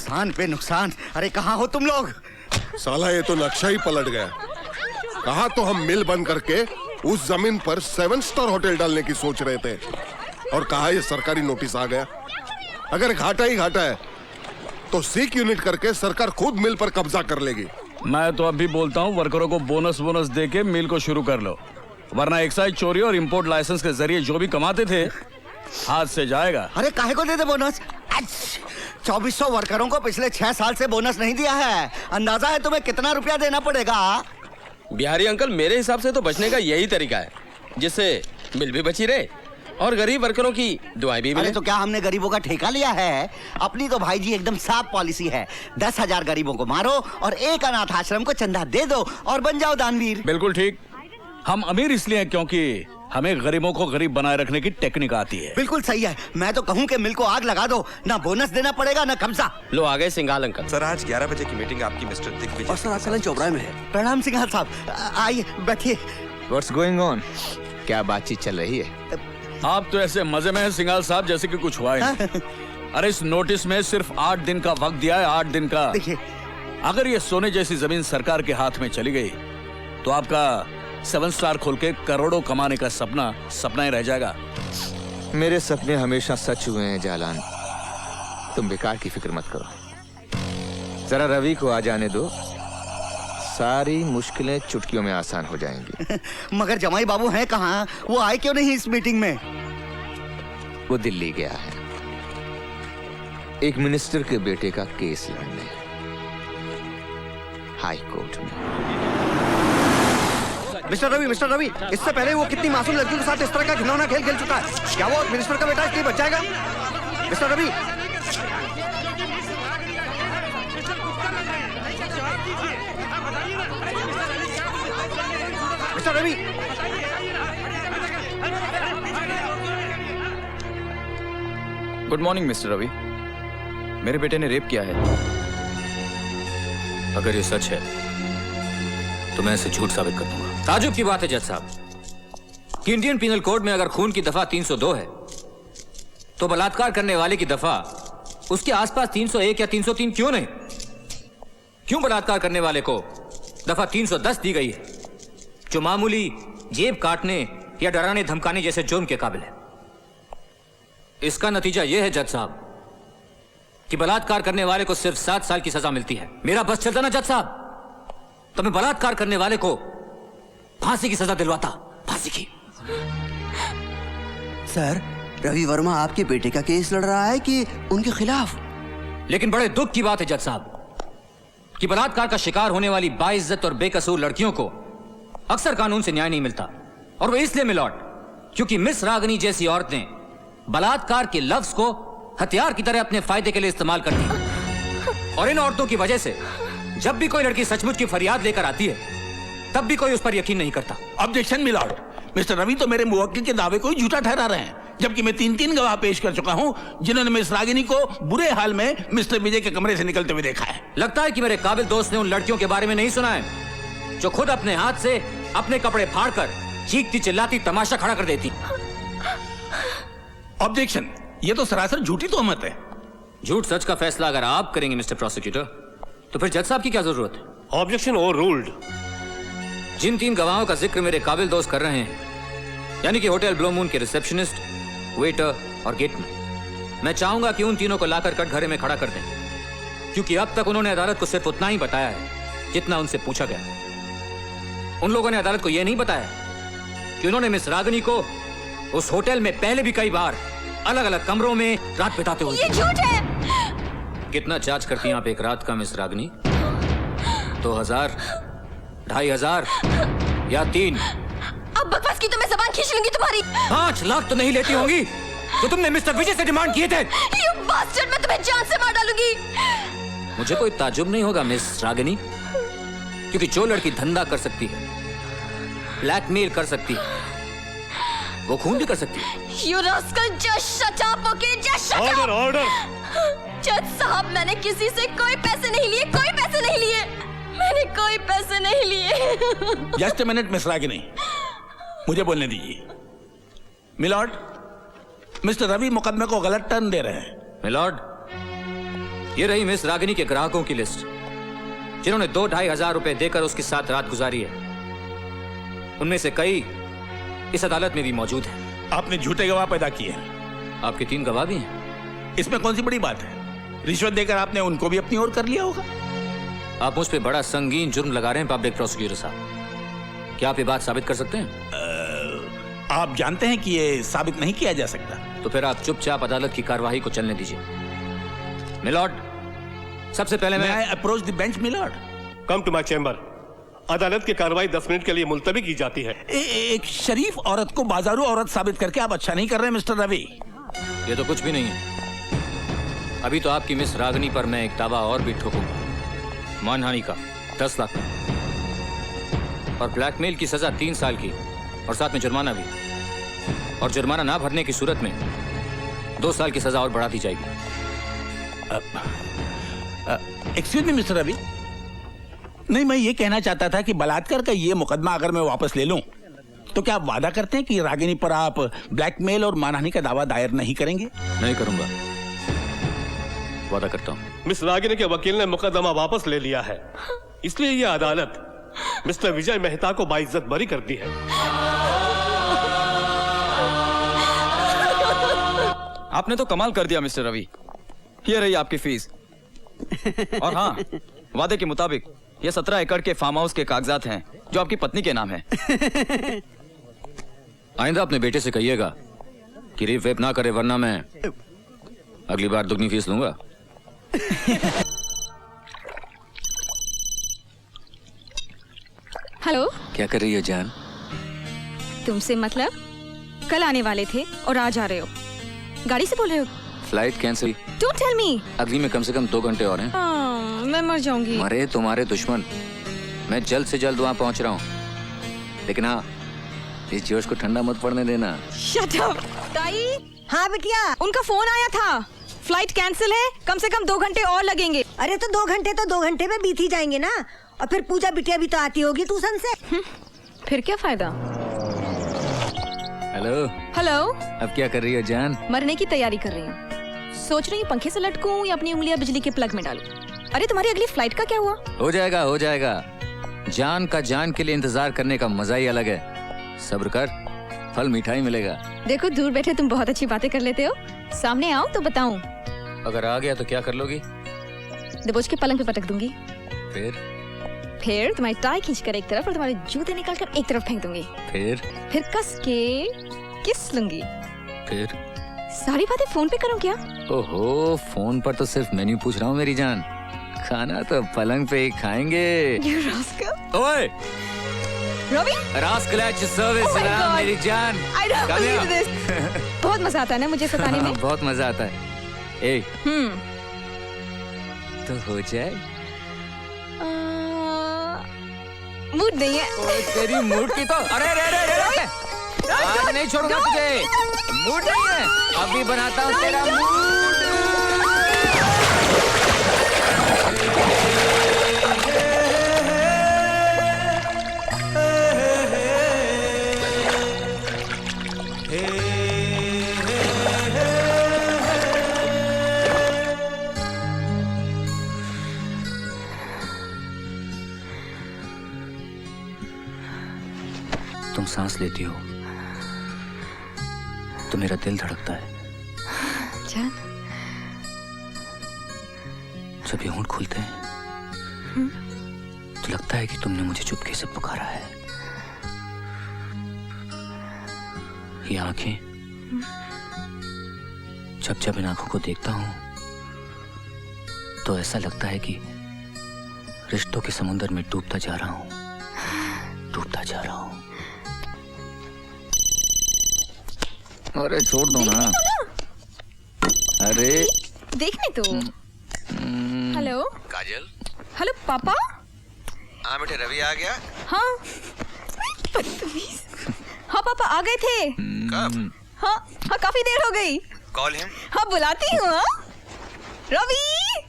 नुकसान पे नुकसान। अरे कहाँ हो तुम लोग? साला ये तो नक्शा ही पलट गया। कहा तो हम मिल बंद करके उस जमीन पर 7 स्टार होटल डालने की सोच रहे थे, और कहा ये सरकारी नोटिस आ गया। अगर घाटा ही घाटा है तो सीक यूनिट करके सरकार खुद मिल पर कब्जा कर लेगी। मैं तो अभी बोलता हूँ वर्करों को बोनस दे के मिल को शुरू कर लो, वरना एक्साइज चोरी और इंपोर्ट लाइसेंस के जरिए जो भी कमाते थे हाथ से जाएगा। अरे काहे को दे दे बोनस? 2400 वर्करों को पिछले 6 साल से बोनस नहीं दिया है। अंदाजा है तुम्हें कितना रुपया देना पड़ेगा? बिहारी अंकल, मेरे हिसाब से तो बचने का यही तरीका है जिससे मिल भी बची रहे और गरीब वर्करों की दुआएं भी मिले। अरे तो क्या हमने गरीबों का ठेका लिया है? अपनी तो भाई जी एकदम साफ पॉलिसी है। 10,000 गरीबों को मारो और एक अनाथ आश्रम को चंदा दे दो और बन जाओ दानवीर। बिल्कुल ठीक। हम अमीर इसलिए हैं क्योंकि हमें गरीबों को गरीब बनाए रखने की टेक्निक आती है। बिल्कुल सही है। मैं तो कहूँ कि मिल को आग लगा दो, ना बोनस देना पड़ेगा ना कब्जा। लो आ गए सिंघाल अंकल। सर आज 11 बजे की मीटिंग आपकी मिस्टर दिग्विजय। और सर आपका लंच चौबराहे में है। प्रणाम सिंघाल साहब, आइए बैठिए। What's going on? क्या बातचीत चल रही है? आप तो ऐसे मजे में हैं सिंघाल साहब जैसे कि कुछ हुआ ही नहीं। अरे इस नोटिस में सिर्फ 8 दिन का वक्त दिया है, 8 दिन का। देखिए, अगर ये सोने जैसी जमीन सरकार के हाथ में चली गई तो आपका 7 स्टार खोल के करोड़ों कमाने का सपना ही रह जाएगा। मेरे सपने हमेशा सच हुए हैं जालान, तुम बेकार की फिक्र मत करो। जरा रवि को आ जाने दो, सारी मुश्किलें चुटकियों में आसान हो जाएंगी। मगर जमाई बाबू हैं कहाँ? वो आए क्यों नहीं इस मीटिंग में? वो दिल्ली गया है एक मिनिस्टर के बेटे का केस लड़ने, हाई कोर्ट में। मिस्टर रवि, इससे पहले वो कितनी मासूम लड़कियों के साथ इस तरह का घिनौना खेल खेल चुका है। क्या वो मिनिस्टर का बेटा इसलिए बच जाएगा? Mister Ravi, mister Ravi, good morning mister Ravi. मेरे बेटे ने रेप किया है। अगर ये सच है तो मैं इसे झूठ साबित कर दूंगा। ताजुब की बात है जज साहब कि इंडियन पिनल कोड में अगर खून की दफा 302 है तो बलात्कार करने वाले की दफा उसके आसपास 301 या 303 क्यों नहीं? क्यों बलात्कार करने वाले को दफा 310 दी गई है, जो मामूली जेब काटने या डराने धमकाने जैसे जुर्म के काबिल है? इसका नतीजा यह है जज साहब कि बलात्कार करने वाले को सिर्फ 7 साल की सजा मिलती है। मेरा बस चलता ना जज साहब तो मैं बलात्कार करने वाले को फांसी की सजा दिलवाता, फांसी की। सर रवि वर्मा आपके बेटे का केस लड़ रहा है कि उनके खिलाफ? लेकिन बड़े दुख की बात है जज साहब कि बलात्कार का शिकार होने वाली बाइज्जत और बेकसूर लड़कियों को अक्सर कानून से न्याय नहीं मिलता, और वो इसलिए मिलॉर्ड क्योंकि मिस रागनी जैसी औरतें बलात्कार के लफ्ज को हथियार की तरह अपने फायदे के लिए इस्तेमाल करती हैं। और इन औरतों की वजह से जब भी कोई लड़की सचमुच की फरियाद लेकर आती है तब भी कोई उस पर यकीन नहीं करता। ऑब्जेक्शन मिलॉर्ड, मिस्टर रवि तो मेरे मुवक्किल के दावे को ही झूठा ठहरा रहे हैं, जबकि मैं 3 गवाह पेश कर चुका हूं जिन्होंने मिस रागिनी को बुरे हाल में मिस्टर विजय के कमरे से निकलते हुए देखा है। लगता है कि मेरे काबिल दोस्त ने उन लड़कियों के बारे में नहीं सुना है जो खुद अपने हाथ से अपने कपड़े फाड़कर चीखती चिल्लाती तमाशा खड़ा कर देती। ऑब्जेक्शन, ये तो सरासर झूठी तोहमत है। झूठ सच का फैसला अगर आप करेंगे मिस्टर प्रोसिक्यूटर तो फिर जज साहब की क्या जरूरत है? Objection overruled. जिन 3 गवाहों का जिक्र मेरे काबिल दोस्त कर रहे हैं, यानी कि होटल ब्लू मून के रिसेप्शनिस्ट, वेटर और गेटमैन, मैं चाहूंगा कि उन तीनों को लाकर कटघरे में खड़ा कर दें, क्योंकि अब तक उन्होंने अदालत को सिर्फ उतना ही बताया है जितना उनसे पूछा गया। उन लोगों ने अदालत को यह नहीं बताया कि उन्होंने मिस रागनी को उस होटल में पहले भी कई बार अलग अलग कमरों में रात बिताते हुए। ये झूठ है। कितना चार्ज करती हैं आप एक रात का मिस रागनी? 2000, 2500 या 3? अब बकवास की तो मैं जबान खींच लूंगी तुम्हारी। 5 लाख तो नहीं लेती होंगी तो तुमने मिस्टर विजय से डिमांड किए थे। You bastard, मैं तुम्हें जान से मार डालूंगी। मुझे कोई ताजुब नहीं होगा मिस रागिनी, क्योंकि जो लड़की धंधा कर सकती है, ब्लैकमेल कर सकती है, वो खून भी कर सकती है। You rascal, just shut up, okay? Just shut up. Order. जज साहब, मैंने किसी से कोई पैसे नहीं लिए, कोई पैसे नहीं लिए, मैंने कोई पैसे नहीं लिए। Just a minute miss Ragini, मुझे बोलने दीजिए। मिलॉर्ड, मिस्टर रवि मुकदमे को गलत टर्न दे रहे हैं। मिलॉर्ड, ये रही मिस रागिनी के ग्राहकों की लिस्ट, जिन्होंने 2-2.5 हजार रुपए देकर उसके साथ रात गुजारी है। उनमें से कई इस अदालत में भी मौजूद हैं। आपने झूठे गवाह पैदा किए हैं। आपके 3 गवाह भी हैं। इसमें कौन सी बड़ी बात है? रिश्वत देकर आपने उनको भी अपनी ओर कर लिया होगा। आप मुझ पे बड़ा संगीन जुर्म लगा रहे हैं पब्लिक प्रोसिक्यूटर साहब। क्या आप ये बात साबित कर सकते हैं? आप जानते हैं कि ये साबित नहीं किया जा सकता। तो फिर आप चुपचाप अदालत की कार्यवाही को चलने दीजिए। मिलॉर्ड, सबसे पहले मैं approach the bench my lord. Come to my chamber. अदालत की कार्रवाई 10 मिनट के लिए मुलतवी की जाती है। एक शरीफ औरत को बाजारू औरत साबित करके आप अच्छा नहीं कर रहे मिस्टर रवि। ये तो कुछ भी नहीं है। अभी तो आपकी मिस रागिनी पर मैं एक दावा और भी ठोकूंगा, मानहानि का 10 लाख और ब्लैकमेल की सजा 3 साल की, और साथ में जुर्माना भी। और जुर्माना ना भरने की सूरत में 2 साल की सजा और बढ़ा दी जाएगी। एक्सक्यूज मी मिस्टर रवि, नहीं, मैं ये कहना चाहता था कि बलात्कार का ये मुकदमा अगर मैं वापस ले लूं तो क्या आप वादा करते हैं कि रागिनी पर आप ब्लैकमेल और मानहानि का दावा दायर नहीं करेंगे? नहीं करूंगा, वादा करता हूं। मिस रागिनी के वकील ने मुकदमा वापस ले लिया है, इसलिए यह अदालत मिस्टर विजय मेहता को बाइज्जत बरी करती है। आपने तो कमाल कर दिया मिस्टर रवि। ये रही आपकी फीस। और हाँ, वादे के मुताबिक ये 17 एकड़ के फार्म हाउस के कागजात हैं जो आपकी पत्नी के नाम है। आइंदा अपने बेटे से कहिएगा कि रेप वेप ना करे, वरना मैं अगली बार दुगनी फीस लूंगा। हेलो, क्या कर रही हो जान? तुमसे मतलब? कल आने वाले थे और आज आ रहे हो। गाड़ी से बोल रहे हो? Flight cancel. Don't tell me. अगली में कम से कम 2 घंटे और हैं। मैं मर जाऊंगी। मरे तुम्हारे दुश्मन। मैं जल्द से जल्द वहाँ पहुँच रहा हूँ, लेकिन हाँ, इस जोश को ठंडा मत पड़ने देना। Shut up. ताई। हाँ बिटिया, उनका फोन आया था, फ्लाइट कैंसिल है, कम से कम 2 घंटे और लगेंगे। अरे तो 2 घंटे तो 2 घंटे में बीत ही जाएंगे ना। और फिर पूजा बिटिया भी तो आती होगी ट्यूशन से। फिर क्या फायदा। हेलो। हेलो। अब क्या कर रही हो जान? मरने की तैयारी कर रही हूँ। सोच रही हूँ पंखे से लटकूं या अपनी उंगलियां बिजली के प्लग में डालूं। अरे तुम्हारी अगली फ्लाइट का क्या हुआ? हो जाएगा, हो जाएगा। जान का जान के लिए इंतजार करने का मजा ही अलग है। सब्र कर, फल मिठाई मिलेगा। देखो, दूर बैठे तुम बहुत अच्छी बातें कर लेते हो, सामने आओ तो बताऊं। अगर आ गया तो क्या कर लोगी? दबोच के पलंग पे पटक दूंगी। फिर तुम्हारी टाई खींचकर एक तरफ और तुम्हारे जूते निकालकर एक तरफ फेंक दूंगी। फिर कस के किस लूंगी। फिर सारी बातें फोन पे करूं क्या? ओहो, फोन पर तो सिर्फ मेन्यू पूछ रहा हूँ मेरी जान। खाना तो पलंग पे ही खाएंगे। You rascal। ओए Ravi, rascal at your service मेरी जान। I don't believe this। बहुत मजा आता है ना मुझे सताने में। बहुत मजा आता है। ए, तो हो जाए। मूड नहीं है। तेरी मूड की तो अरे आज नहीं छोड़ूंगा तुझे। मूड नहीं है, अभी बनाता हूँ तेरा मूड। तुम सांस लेती हो तो मेरा दिल धड़कता है। जान, जब ये होंठ खुलते हैं तो लगता है कि तुमने मुझे चुपके से पुकारा है। ये आंखें, जब जब इन आंखों को देखता हूं तो ऐसा लगता है कि रिश्तों के समुद्र में डूबता जा रहा हूं, डूबता जा रहा हूं। अरे छोड़ दो ना। अरे देखने तो। हेलो काजल। हेलो पापा। हाँ बेटे, रवि आ गया? हाँ बदतमीज। हाँ पापा आ गए थे। कब? हाँ हाँ, काफी देर हो गई। Call him. हाँ बुलाती हूँ। रवि,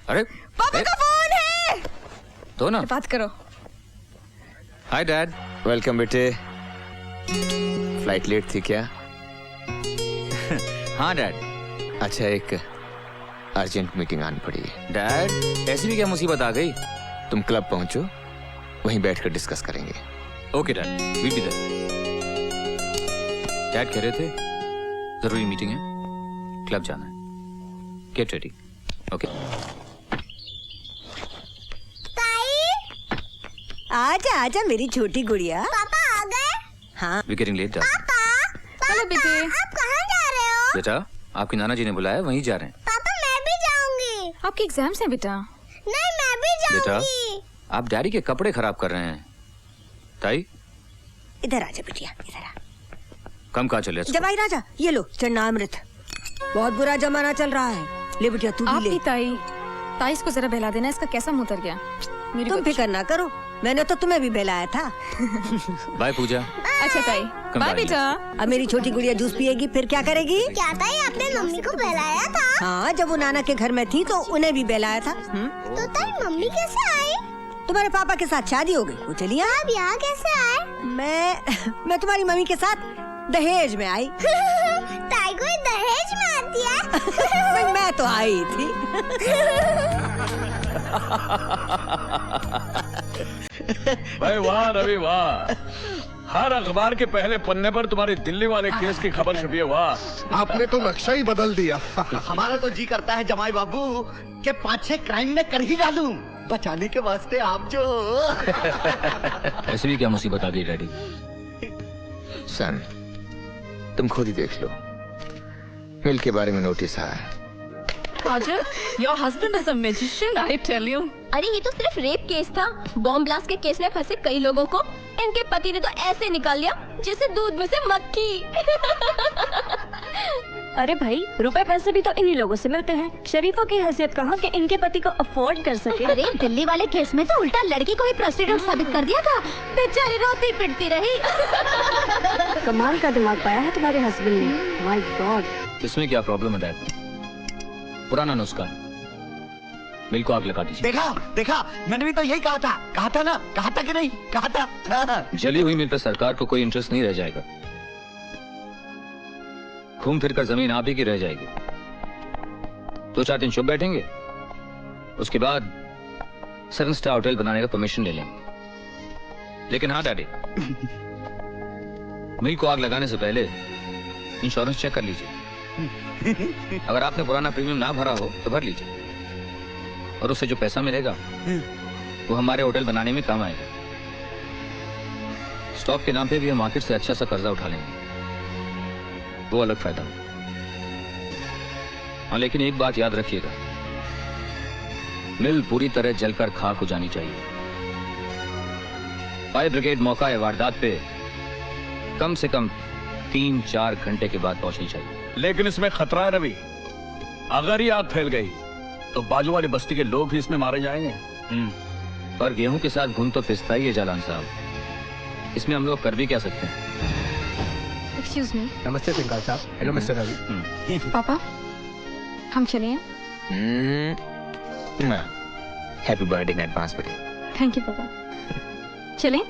अरे पापा का फोन है। तो ना बात करो। Hi dad. वेलकम बेटे। फ्लाइट लेट थी क्या? हाँ डैड। अच्छा, एक अर्जेंट मीटिंग आनी पड़ी है। डैड, ऐसी भी क्या मुसीबत आ गई? तुम क्लब पहुंचो, वहीं बैठकर डिस्कस करेंगे। Okay dad, we'll be there. Dad कह रहे थे जरूरी मीटिंग है, क्लब जाना है। Get ready. ओके। आजा आजा मेरी छोटी गुड़िया। पापा आ गए? हाँ। We getting late dad. Hello बेटे। आप कहाँ जा रहे हो? बेटा, आपकी नाना जी ने बुलाया, वहीं जा रहे हैं। पापा मैं भी जाऊंगी। आपके एग्जाम्स हैं बेटा। नहीं मैं भी बेटा, जाऊंगी। आप डैडी के कपड़े खराब कर रहे हैं। ताई, इधर आजा बिटिया, इधर आ। कम कहाँ चले? जवाई राजा, ये लो चन्नामृत। बहुत बुरा जमाना चल रहा है। ले बिटिया तू भी ले। ताई इसको जरा बहला देना, इसका कैसा मुंह उतर गया। तुम फिक्र ना करो, मैंने तो तुम्हें भी बहलाया था। बाय पूजा। अच्छा ताई, बाय बेटा। अब मेरी छोटी गुड़िया जूस पिएगी, फिर क्या करेगी? क्या ताई आपने मम्मी को बहलाया था? हाँ, जब वो नाना के घर में थी तो उन्हें भी बहलाया था। तो ताई मम्मी कैसे आई? तुम्हारे पापा के साथ शादी हो गई, वो चली आई। आप यहाँ कैसे आए? मैं तुम्हारी मम्मी के साथ दहेज में आई। ताई कोई दहेज में आती है? मैं तो आई थी। भाई वाह रवि वाह, हर अखबार के पहले पन्ने पर तुम्हारी दिल्ली वाले केस की खबर छपी है। वाह, आपने तो नक्शा ही बदल दिया। हमारा तो जी करता है जमाई बाबू के 5-6 क्राइम में कर ही डालूं, बचाने के वास्ते आप जो। ऐसी भी क्या मुसीबत आ गई डैडी? सन, तुम खुद ही देख लो, मिल के बारे में नोटिस आया है। Roger, your husband is a magician, I tell you. अरे ये तो सिर्फ रेप केस था। बॉम्ब ब्लास्ट के केस में फंसे कई लोगों को इनके पति ने तो ऐसे निकाल लिया जैसे दूध में से मक्खी। अरे भाई, रुपए पैसे भी तो इन्हीं लोगों से मिलते हैं। शरीफों की हैसियत कहाँ कि इनके पति को अफोर्ड कर सके। अरे दिल्ली वाले केस में तो उल्टा लड़की को ही प्रोस्टिट्यूट साबित कर दिया था, बेचारी रोती पिटती रही। कमाल का दिमाग पाया है तुम्हारे हस्बैंड ने। My God. इसमें क्या प्रॉब्लम है डैड? पुराना नुस्खा, मिल को आग लगा दीजिए। देखा, मैंने भी तो यही कहा था ना, कहा था कि नहीं, कहा था। जली हुई मिल पर सरकार को कोई इंटरेस्ट नहीं रह जाएगा। घूम फिर कर जमीन आप ही की रह जाएगी। 2-4 दिन चुप बैठेंगे, उसके बाद 7 स्टार होटल बनाने का परमिशन ले लेंगे। लेकिन हाँ डैडी, मिल को आग लगाने से पहले इंश्योरेंस चेक कर लीजिए। अगर आपने पुराना प्रीमियम ना भरा हो तो भर लीजिए, और उससे जो पैसा मिलेगा वो हमारे होटल बनाने में काम आएगा। स्टॉक के नाम पे भी हम मार्केट से अच्छा सा कर्जा उठा लेंगे, वो अलग फायदा हो। हाँ, लेकिन एक बात याद रखिएगा, मिल पूरी तरह जलकर खाक हो जानी चाहिए। फायर ब्रिगेड मौका है वारदात पे कम से कम 3-4 घंटे के बाद पहुंचनी चाहिए। लेकिन इसमें खतरा है रवि, अगर ये आग फैल गई तो बाजू वाली बस्ती के लोग भी इसमें मारे जाएंगे। पर गेहूं के साथ घुन तो पिसता ही है जालान साहब, इसमें हम लोग कर भी क्या सकते हैं? Excuse me. नमस्ते सिंघाल साहब। Hello mister Ravi. पापा, हम चलें? हैप्पी बर्थडे इन एडवांस बेटे। थैंक यू पापा। चलें?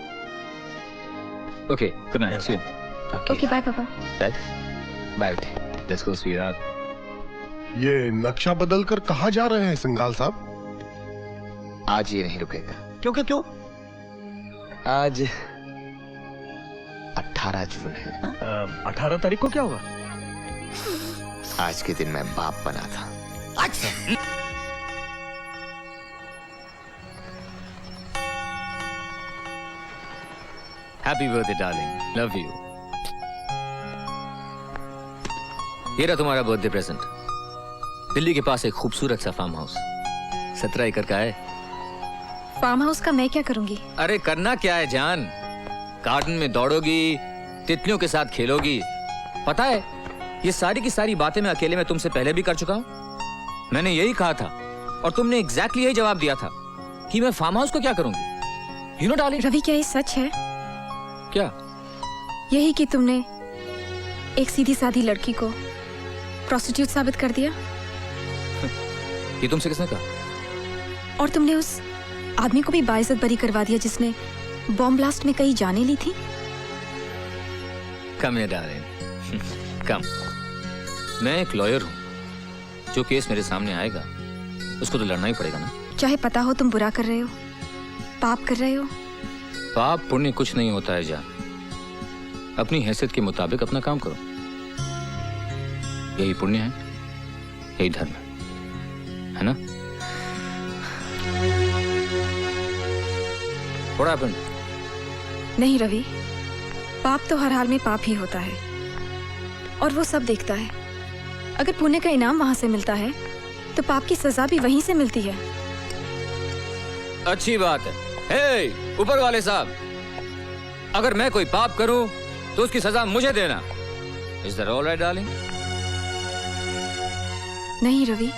Okay, good night, see you. Okay, bye पापा। डैड, बाय बेटे। Let's go sweetheart. ये नक्शा बदल कर कहाँ जा रहे हैं सिंघाल साहब? आज ये नहीं रुकेगा। क्यों? आज 18 जून है। 18 तारीख को क्या होगा? आज के दिन मैं बाप बना था। Happy birthday darling, love you. ये रहा तुम्हारा बर्थडे प्रेजेंट। दिल्ली के पास एक खूबसूरत सा फार्म हाउस, 17 एकड़ का है। फार्म हाउस का मैं क्या करूंगी? अरे करना क्या है जान, गार्डन में दौड़ोगी, तितलियों के साथ खेलोगी। पता है, ये सारी की सारी बातें मैं अकेले में तुमसे पहले भी कर चुका हूँ। मैंने यही कहा था और तुमने एग्जैक्टली यही जवाब दिया था कि मैं फार्म हाउस को क्या करूंगी। You know darling. रवि, क्या ये सच है? क्या? यही कि तुमने एक सीधी सादी लड़की को प्रोस्टिट्यूट साबित कर दिया? ये तुमसे किसने कहा? और तुमने उस आदमी को भी बाइज्जत बरी करवा दिया जिसने बॉम्ब ब्लास्ट में कई जानें ली थी? कम है डार्लिंग, कम। मैं एक लॉयर हूं जो केस मेरे सामने आएगा उसको तो लड़ना ही पड़ेगा ना। चाहे पता हो तुम बुरा कर रहे हो, पाप कर रहे हो। पाप पुण्य कुछ नहीं होता है जान, अपनी हैसियत के मुताबिक अपना काम करो, यही पुण्य है, यही धर्म है ना। What happened? नहीं रवि, पाप तो हर हाल में पाप ही होता है और वो सब देखता है। अगर पुण्य का इनाम वहां से मिलता है तो पाप की सजा भी वहीं से मिलती है। अच्छी बात है। हे ऊपर वाले साहब, अगर मैं कोई पाप करूं तो उसकी सजा मुझे देना। Is that all right, darling? नहीं रवि,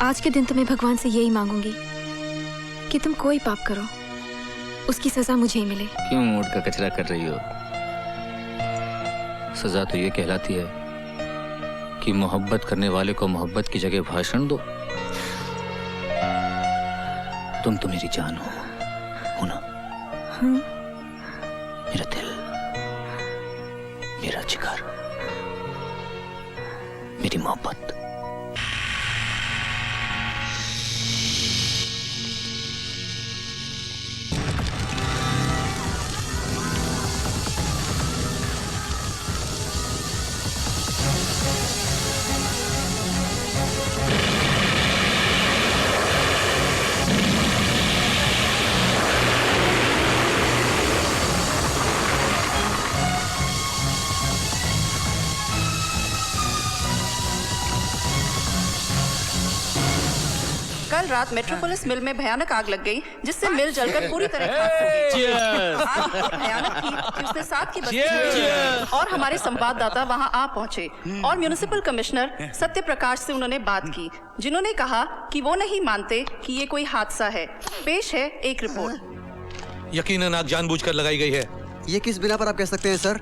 आज के दिन तो मैं भगवान से यही मांगूंगी कि तुम कोई पाप करो, उसकी सजा मुझे ही मिले। क्यों मूड का कचरा कर रही हो? सजा तो ये कहलाती है कि मोहब्बत करने वाले को मोहब्बत की जगह भाषण दो। तुम तो मेरी जान हो ना? मेरा दिल, मेरा जिगर, मेरी मोहब्बत। कल रात मेट्रोपोलिस मिल में भयानक आग लग गई, जिससे मिल जलकर पूरी तरह खाक हो गई। आग इतनी भयानक थी कि उसने 7 की बस्ती में, और हमारे संवाददाता वहां आ पहुंचे और म्युनिसिपल कमिश्नर सत्य प्रकाश से उन्होंने बात की, जिन्होंने कहा कि वो नहीं मानते कि ये कोई हादसा है। पेश है एक रिपोर्ट। यकीनन आग जानबूझकर लगाई गई है। ये किस बिना पर आप कह सकते हैं सर?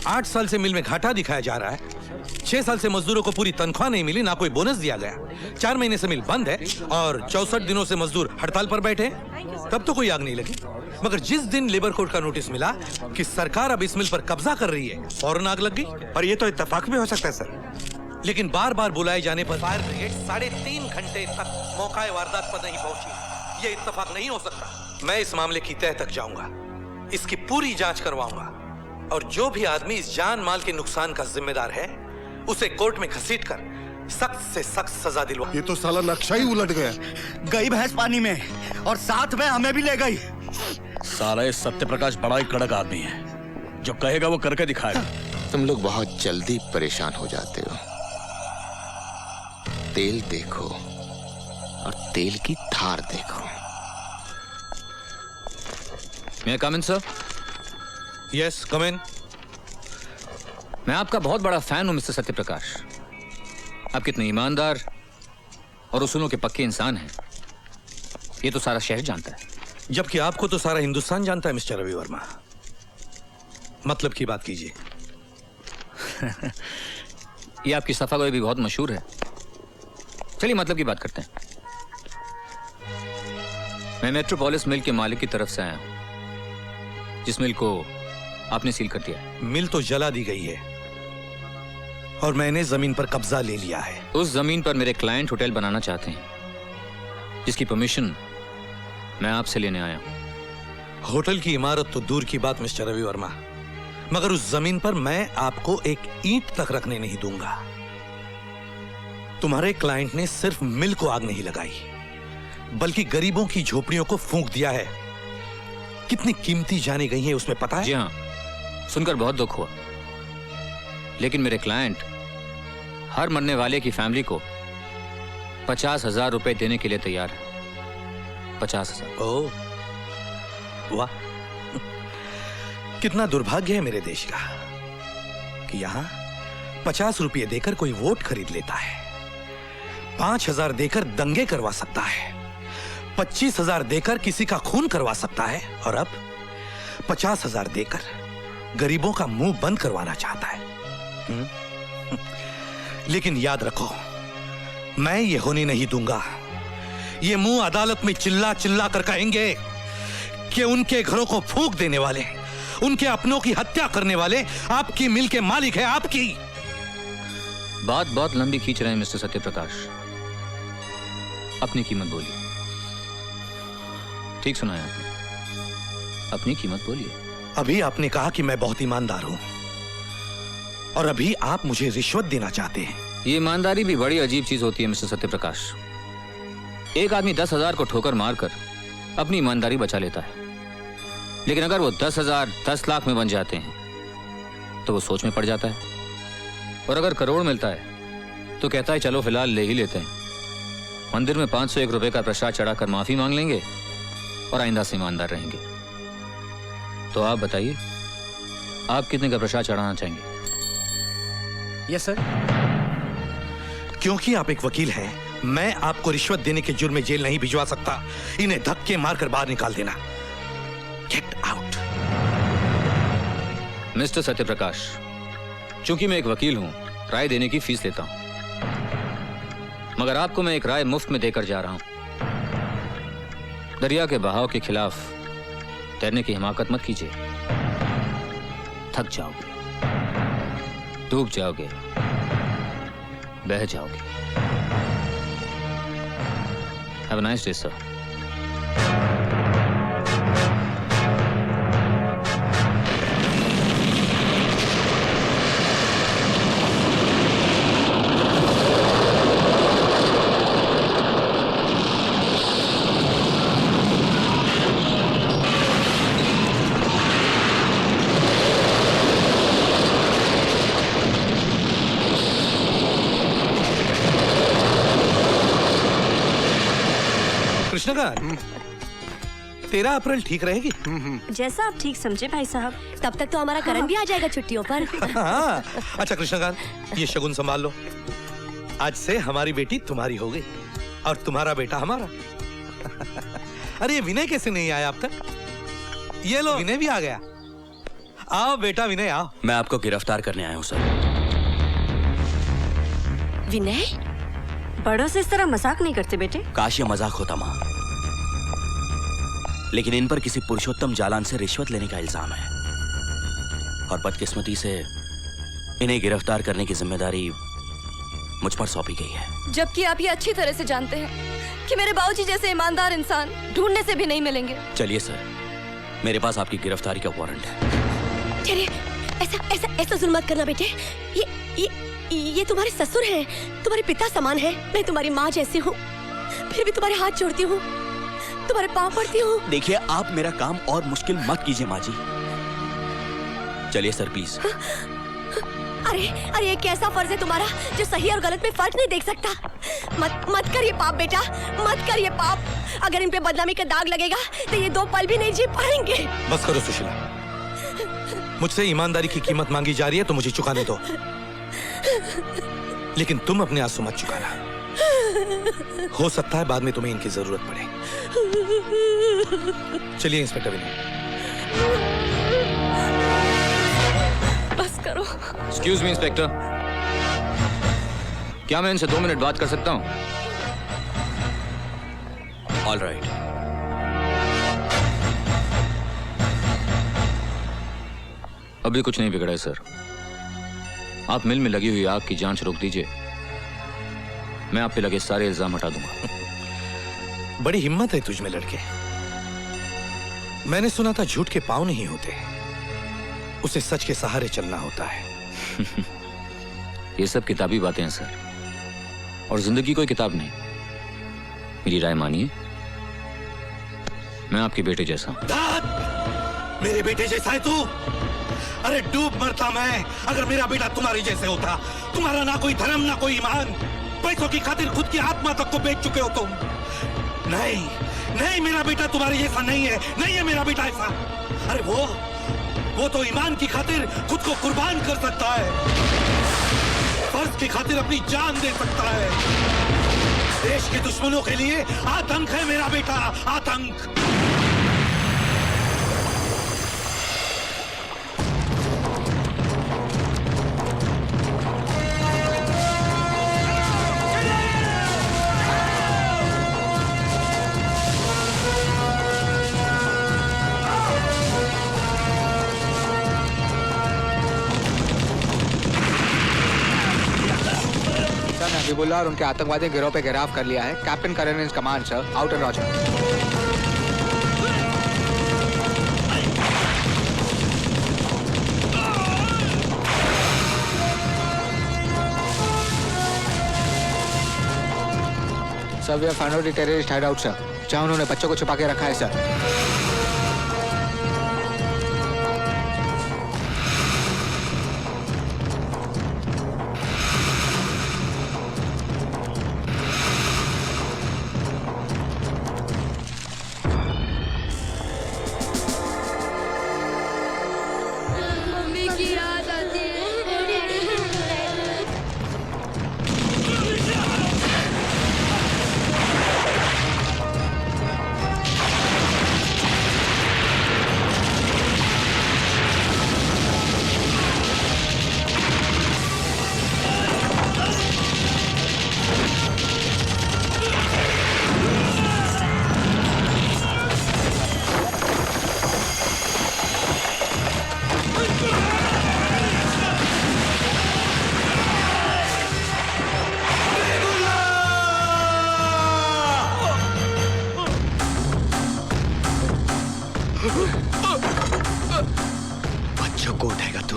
8 साल से मिल में घाटा दिखाया जा रहा है। 6 साल से मजदूरों को पूरी तनख्वाह नहीं मिली, ना कोई बोनस दिया गया। 4 महीने से मिल बंद है और 64 दिनों से मजदूर हड़ताल पर बैठे हैं। तब तो कोई आग नहीं लगी, मगर जिस दिन लेबर कोर्ट का नोटिस मिला कि सरकार अब इस मिल पर कब्जा कर रही है, फौरन आग लग गई। और ये तो इत्तेफाक भी हो सकता है सर। लेकिन बार बार बुलाए जाने पर फायर ब्रिगेड 3.5 घंटे तक मौके वारदात पर नहीं पहुंची। ये इत्तेफाक नहीं हो सकता। मैं इस मामले की तह तक जाऊंगा, इसकी पूरी जांच करवाऊंगा और जो भी आदमी इस जान माल के नुकसान का जिम्मेदार है उसे कोर्ट में घसीटकर सख्त से सख्त सजा दिलवा। ये तो साला नक्शा ही उलट गया। गई भैंस पानी में और साथ में हमें भी ले गई। साला ये सत्य प्रकाश बड़ा ही कड़क आदमी है, जो कहेगा वो करके दिखाएगा। तुम लोग बहुत जल्दी परेशान हो जाते हो। तेल देखो और तेल की धार देखो। मैं कम इन सर? यस कम इन। मैं आपका बहुत बड़ा फैन हूं मिस्टर सत्य प्रकाश। आप कितने ईमानदार और उसूलों के पक्के इंसान हैं, ये तो सारा शहर जानता है। जबकि आपको तो सारा हिंदुस्तान जानता है मिस्टर रवि वर्मा। मतलब की बात कीजिए। ये आपकी सफागोई भी बहुत मशहूर है। चलिए मतलब की बात करते हैं। मैं मेट्रोपोलिस मिल के मालिक की तरफ से आया हूं, जिस मिल को आपने सील कर दिया। मिल तो जला दी गई है और मैंने जमीन पर कब्जा ले लिया है। उस जमीन पर मेरे क्लाइंट होटल बनाना चाहते हैं, जिसकी परमिशन मैं आपसे लेने आया हूं। होटल की इमारत तो दूर की बात मिस्टर रवि वर्मा, मगर उस जमीन पर मैं आपको एक ईंट तक रखने नहीं दूंगा। तुम्हारे क्लाइंट ने सिर्फ मिल को आग नहीं लगाई, बल्कि गरीबों की झोपड़ियों को फूंक दिया है। कितनी कीमती जाने गई है उसमें पता है? जी हाँ, सुनकर बहुत दुख हुआ। लेकिन मेरे क्लाइंट हर मरने वाले की फैमिली को 50,000 रुपए देने के लिए तैयार है। 50,000। ओह वाह, कितना दुर्भाग्य है मेरे देश का कि यहां 50 रुपये देकर कोई वोट खरीद लेता है, 5,000 देकर दंगे करवा सकता है, 25,000 देकर किसी का खून करवा सकता है, और अब 50,000 देकर गरीबों का मुंह बंद करवाना चाहता है। लेकिन याद रखो, मैं ये होने नहीं दूंगा। ये मुंह अदालत में चिल्ला चिल्ला कर कहेंगे कि उनके घरों को फूंक देने वाले, उनके अपनों की हत्या करने वाले आपकी मिल के मालिक है। आपकी बात बहुत लंबी खींच रहे हैं मिस्टर सत्यप्रकाश। अपनी कीमत बोलिए। ठीक सुना है आपने, अपनी कीमत बोलिए। अभी आपने कहा कि मैं बहुत ईमानदार हूं, और अभी आप मुझे रिश्वत देना चाहते हैं। ये ईमानदारी भी बड़ी अजीब चीज होती है मिस्टर सत्यप्रकाश। एक आदमी 10,000 को ठोकर मारकर अपनी ईमानदारी बचा लेता है, लेकिन अगर वो 10,000 10 लाख में बन जाते हैं तो वो सोच में पड़ जाता है, और अगर करोड़ मिलता है तो कहता है चलो फिलहाल ले ही लेते हैं। मंदिर में 501 रुपए का प्रसाद चढ़ाकर माफी मांग लेंगे और आइंदा से ईमानदार रहेंगे। तो आप बताइए, आप कितने का प्रसाद चढ़ाना चाहेंगे? Yes sir. क्योंकि आप एक वकील हैं, मैं आपको रिश्वत देने के जुर्म में जेल नहीं भिजवा सकता। इन्हें धक्के मारकर बाहर निकाल देना। Get out. मिस्टर सत्यप्रकाश, चूंकि मैं एक वकील हूं, राय देने की फीस लेता हूं, मगर आपको मैं एक राय मुफ्त में देकर जा रहा हूं। दरिया के बहाव के खिलाफ तैरने की हिमाकत मत कीजिए। थक जाओगे, डूब जाओगे, बह जाओगे। Have a nice day sir. Krishnakant, 13 अप्रैल ठीक रहेगी? जैसा आप ठीक समझे भाई साहब। तब तक तो हमारा करण भी आ जाएगा छुट्टियों पर। हाँ। अच्छा कृष्णकांत, ये शगुन संभाल लो। आज से हमारी बेटी तुम्हारी हो गई और तुम्हारा बेटा हमारा। अरे ये विनय कैसे नहीं आया अब तक? ये लो, विनय भी आ गया। आओ बेटा विनय, आओ। मैं आपको गिरफ्तार करने आया हूँ सर। विनय, बड़ों से इस तरह मजाक नहीं करते बेटे। काश ये मजाक होता माँ, लेकिन इन पर किसी पुरुषोत्तम जालान से रिश्वत लेने का इल्जाम है, और बदकिस्मती से इन्हें गिरफ्तार करने की जिम्मेदारी मुझ पर सौंपी गई है। जबकि आप ये अच्छी तरह से जानते हैं कि मेरे बाबूजी जैसे ईमानदार इंसान ढूंढने से भी नहीं मिलेंगे। चलिए सर, मेरे पास आपकी गिरफ्तारी का वारंट है। चलिए, ऐसा जुल्म मत करना बेटे। ये तुम्हारे ससुर हैं, तुम्हारे पिता समान हैं। मैं तुम्हारी माँ जैसी हूँ, फिर भी तुम्हारे हाथ जोड़ती हूँ, तुम्हारे पाँव पड़ती हूँ। देखिए, आप मेरा काम और मुश्किल मत कीजिए माँ जी। चलिए सर प्लीज। अरे ये कैसा फर्ज है तुम्हारा जो सही और गलत में फर्क नहीं देख सकता। मत करिए पाप बेटा, मत करिए पाप। अगर इन पे बदनामी का दाग लगेगा तो ये 2 पल भी नहीं जी पाएंगे। बस करो सुशीला, मुझसे ईमानदारी की कीमत मांगी जा रही है तो मुझे चुकाने दो, लेकिन तुम अपने आंसू मत चुकाना। हो सकता है बाद में तुम्हें इनकी जरूरत पड़े। चलिए इंस्पेक्टर विनय। बस करो। एक्सक्यूज मी इंस्पेक्टर, क्या मैं इनसे 2 मिनट बात कर सकता हूँ? All right. अभी कुछ नहीं बिगड़ा है सर। आप मिल में लगी हुई आग की जांच रोक दीजिए, मैं आप पे लगे सारे इल्जाम हटा दूंगा। बड़ी हिम्मत है तुझ में लड़के। मैंने सुना था झूठ के पांव नहीं होते, उसे सच के सहारे चलना होता है। ये सब किताबी बातें हैं सर, और जिंदगी कोई किताब नहीं। मेरी राय मानिए, मैं आपके बेटे जैसा हूं। मेरे बेटे जैसा है तू? अरे डूब मरता मैं अगर मेरा बेटा तुम्हारी जैसे होता। तुम्हारा ना कोई धर्म ना कोई ईमान, पैसों की खातिर खुद की आत्मा तक को बेच चुके हो तुम। नहीं, मेरा बेटा तुम्हारे जैसा नहीं है मेरा बेटा ऐसा। अरे वो तो ईमान की खातिर खुद को कुर्बान कर सकता है, फर्ज की खातिर अपनी जान दे सकता है। देश के दुश्मनों के लिए आतंक है मेरा बेटा, आतंक। हबीबुल्लाह और उनके आतंकवादी गिरोह पे घेराव कर लिया है। Captain Karan is command sir. Out and roger. Sir we have found out the terrorist hideout sir, जहां उन्होंने बच्चों को छुपा के रखा है सर। बच्चों को उठाएगा तू?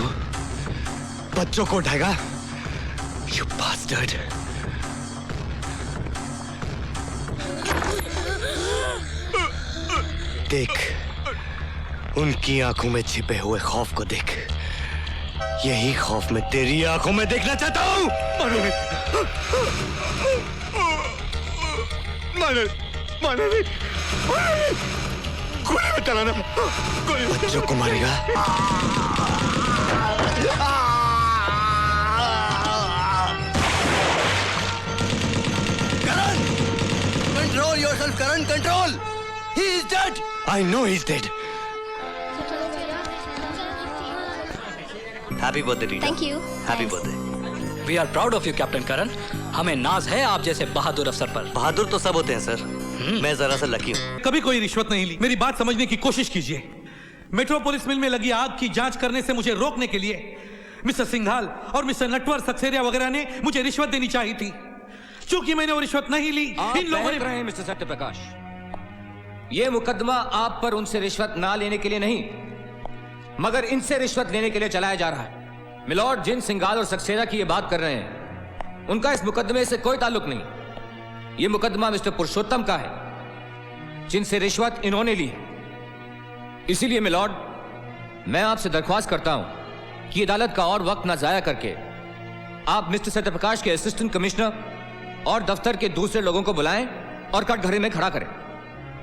बच्चों को उठाएगा? You bastard! देख, उनकी आंखों में छिपे हुए खौफ को देख। यही खौफ मैं तेरी आंखों में देखना चाहता हूं। मानो नहीं, गोली में चलाना, बच्चों को मारेगा। करण, control yourself, Karan, control. He is dead. I know he is dead. Happy birthday Tina. Thank you. Happy birthday. We are proud of you captain Karan. हमें नाज है आप जैसे बहादुर अफसर पर। बहादुर तो सब होते हैं सर, मैं जरा सा लकी हूँ। कभी कोई रिश्वत नहीं ली। मेरी बात समझने की कोशिश कीजिए। मेट्रोपोलिस मिल में लगी आग की जांच करने से मुझे रोकने के लिए मिस्टर सिंघाल और मिस्टर नटवर सक्सेरिया वगैरह ने मुझे रिश्वत देनी चाहिए थी। चूंकि मैंने वो रिश्वत नहीं ली, इन लोगों ने रहे हैं मिस्टर सत्यप्रकाश, ये मुकदमा आप पर उनसे रिश्वत ना लेने के लिए नहीं मगर इनसे रिश्वत लेने के लिए चलाया जा रहा है। मिलॉर्ड, जिन सिंघाल और सक्सेना की ये बात कर रहे हैं उनका इस मुकदमे से कोई ताल्लुक नहीं। ये मुकदमा मिस्टर पुरुषोत्तम का है जिनसे रिश्वत इन्होंने ली है। इसीलिए मिलॉर्ड, मैं आपसे दरख्वास्त करता हूं कि अदालत का और वक्त ना जाया करके आप मिस्टर सत्यप्रकाश के असिस्टेंट कमिश्नर और दफ्तर के दूसरे लोगों को बुलाएं और कटघरे में खड़ा करें,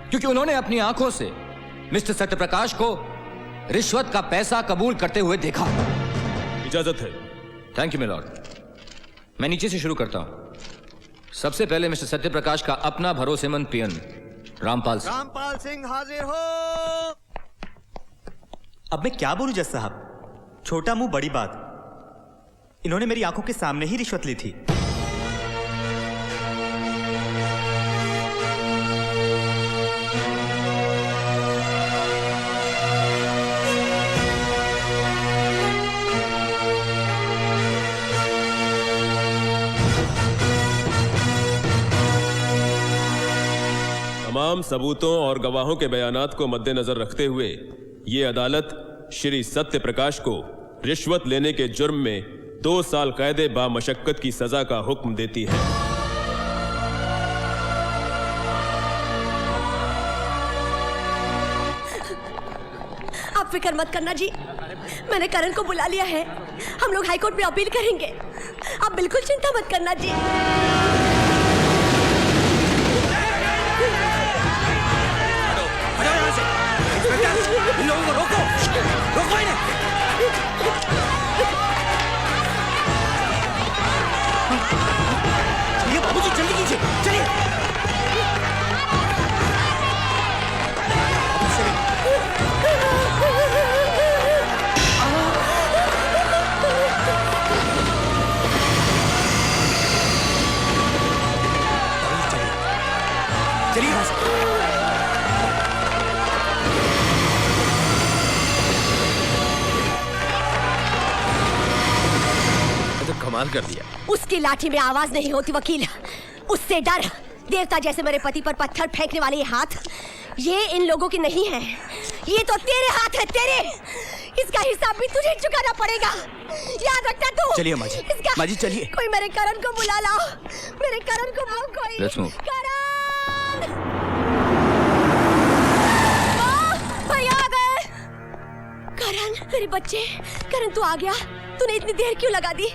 क्योंकि उन्होंने अपनी आंखों से मिस्टर सत्यप्रकाश को रिश्वत का पैसा कबूल करते हुए देखा। इजाजत है। Thank you my lord. मैं नीचे से शुरू करता हूं। सबसे पहले मिस्टर सत्यप्रकाश का अपना भरोसेमंद पियन रामपाल सिंह। रामपाल सिंह हाजिर हो। अब मैं क्या बोलूं जज साहब, छोटा मुंह बड़ी बात। इन्होंने मेरी आंखों के सामने ही रिश्वत ली थी। तमाम सबूतों और गवाहों के बयानात को मद्देनजर रखते हुए ये अदालत श्री सत्य प्रकाश को रिश्वत लेने के जुर्म में 2 साल कैद बामशक्कत की सजा का हुक्म देती है। आप फिक्र मत करना जी, मैंने करण को बुला लिया है। हम लोग हाई कोर्ट में अपील करेंगे। आप बिल्कुल चिंता मत करना जी। इन लोगों को रोको, रोको इन्हें। चलिए बाबूजी, जल्दी कीजिए, चलिए। चलिए यहाँ से। कमाल कर दिया। उसकी लाठी में आवाज नहीं होती वकील, उससे डर। देवता जैसे मेरे पति पर पत्थर फेंकने वाले ये हाथ, ये इन लोगों की नहीं है, ये तो तेरे हाथ है, तेरे। इसका हिसाब भी तुझे चुकाना पड़ेगा, याद रखना तू। चलिए माँ जी, माँ जी चलिए। कोई मेरे करण को बुला लाओ, मेरे करण को बुलाओ कोई। Let's move. भैया आ गए। करण, मेरे बच्चे, करण तू आ गया। तूने इतनी देर क्यों लगा दी?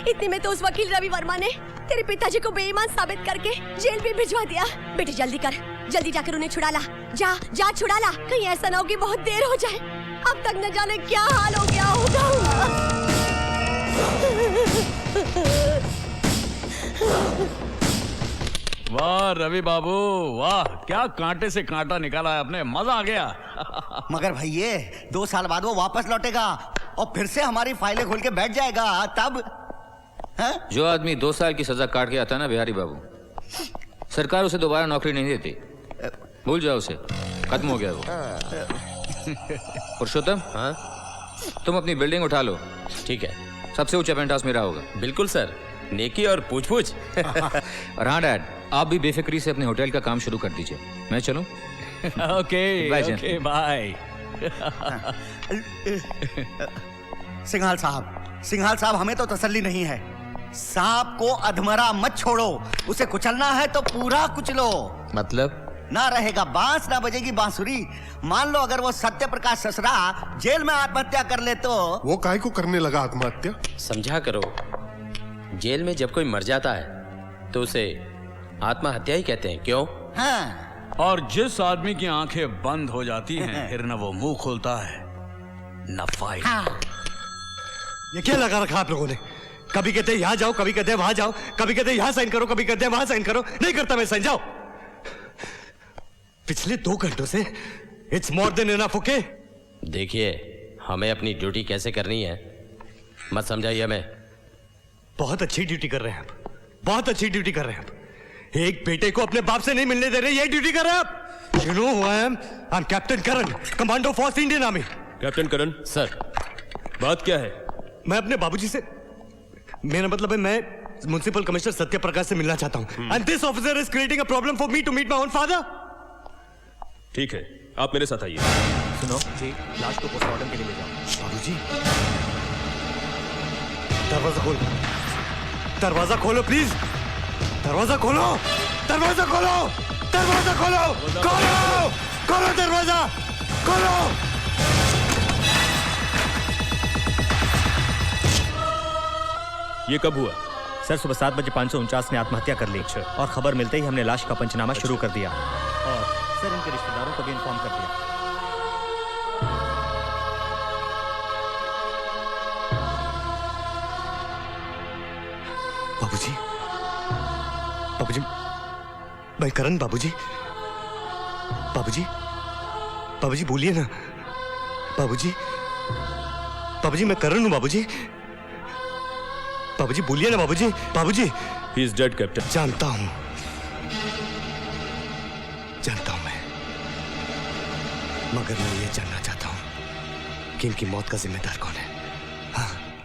इतने में तो उस वकील रवि वर्मा ने तेरे पिताजी को बेईमान साबित करके जेल में भिजवा दिया। बेटे जल्दी कर, जल्दी जाकर उन्हें छुड़ा ला। जा जा छुड़ा ला, कहीं ऐसा ना हो कि बहुत देर हो जाए। अब तक न जाने क्या हाल हो गया होगा। वाह रवि बाबू वाह, क्या कांटे से कांटा निकाला है आपने, मजा आ गया। मगर भैये 2 साल बाद वो वापस लौटेगा और फिर से हमारी फाइलें खोल के बैठ जाएगा, तब है? जो आदमी 2 साल की सजा काट के आता है ना बिहारी बाबू, सरकार उसे दोबारा नौकरी नहीं देती। भूल जाओ उसे, खत्म हो गया वो। पुरुषोत्तम, हाँ तुम अपनी बिल्डिंग उठा लो। ठीक है। सबसे ऊंचा पेंट हाउस मेरा होगा। बिल्कुल सर, नेकी और पूछ पूछ। और हाँ डैड, आप भी बेफिक्री से अपने होटल का काम शुरू कर दीजिए। मैं चलूं? Okay okay bye. सिंघाल साहब हमें तो तसल्ली नहीं है। सांप को अधमरा मत छोड़ो, उसे कुचलना है तो पूरा कुचलो। मतलब? ना रहेगा बांस ना बजेगी बांसुरी। मान लो अगर वो सत्य प्रकाश ससरा जेल में आत्महत्या कर ले तो। वो काहे को करने लगा आत्महत्या? समझा करो, जेल में जब कोई मर जाता है तो उसे आत्महत्या ही कहते हैं, क्यों? हाँ। और जिस आदमी की आंखें बंद हो जाती हैं, फिर न वो मुंह खोलता है न फाइल। हाँ। ये क्या लगा रखा आप लोगों ने? कभी कहते हैं यहाँ जाओ, कभी कहते हैं वहां जाओ, कभी कहते हैं यहाँ साइन करो, कभी कहते हैं वहां साइन करो। नहीं करता मैं साइन, जाओ। पिछले 2 घंटों से it's more than enough. Okay देखिए, हमें अपनी ड्यूटी कैसे करनी है मत समझाइए हमें। बहुत अच्छी ड्यूटी कर रहे हैं आप, बहुत अच्छी ड्यूटी कर रहे हैं आप। एक बेटे को अपने बाप से नहीं मिलने दे रहे, यही ड्यूटी कर रहे हैं आप। You know who I am captain Karan, commando force Indian army. Captain Karan sir, बात क्या है? मैं अपने बाबूजी से, मेरा मतलब है मैं म्युनिसिपल कमिश्नर सत्य प्रकाश से मिलना चाहता हूं। And this officer is creating a problem for me to meet my own father. ठीक है, आप मेरे साथ आइए। सुनो जी, लाश को पोस्टमार्टम के लिए ले जाओ। बाबूजी, दरवाजा खोलो, दरवाजा खोलो प्लीज, दरवाजा खोलो, दरवाजा खोलो, दरवाजा खोलो, खोलो, खोलो दरवाजा, खोलो। ये कब हुआ? सर सुबह 7 बजे 549 ने आत्महत्या कर ली। और खबर मिलते ही हमने लाश का पंचनामा शुरू कर दिया और सर इनके रिश्तेदारों को भी इन्फॉर्म कर दिया। बाबूजी, बाबूजी, मैं करण। बाबूजी, बाबूजी, बाबूजी बोलिए ना। बाबूजी, बाबूजी मैं करण हूं। बाबूजी, बाबूजी बोलिए ना। बाबूजी, बाबूजी। He is dead captain. जानता हूं, जानता हूं मैं, मगर मैं ये जानना चाहता हूं कि इनकी मौत का जिम्मेदार कौन है।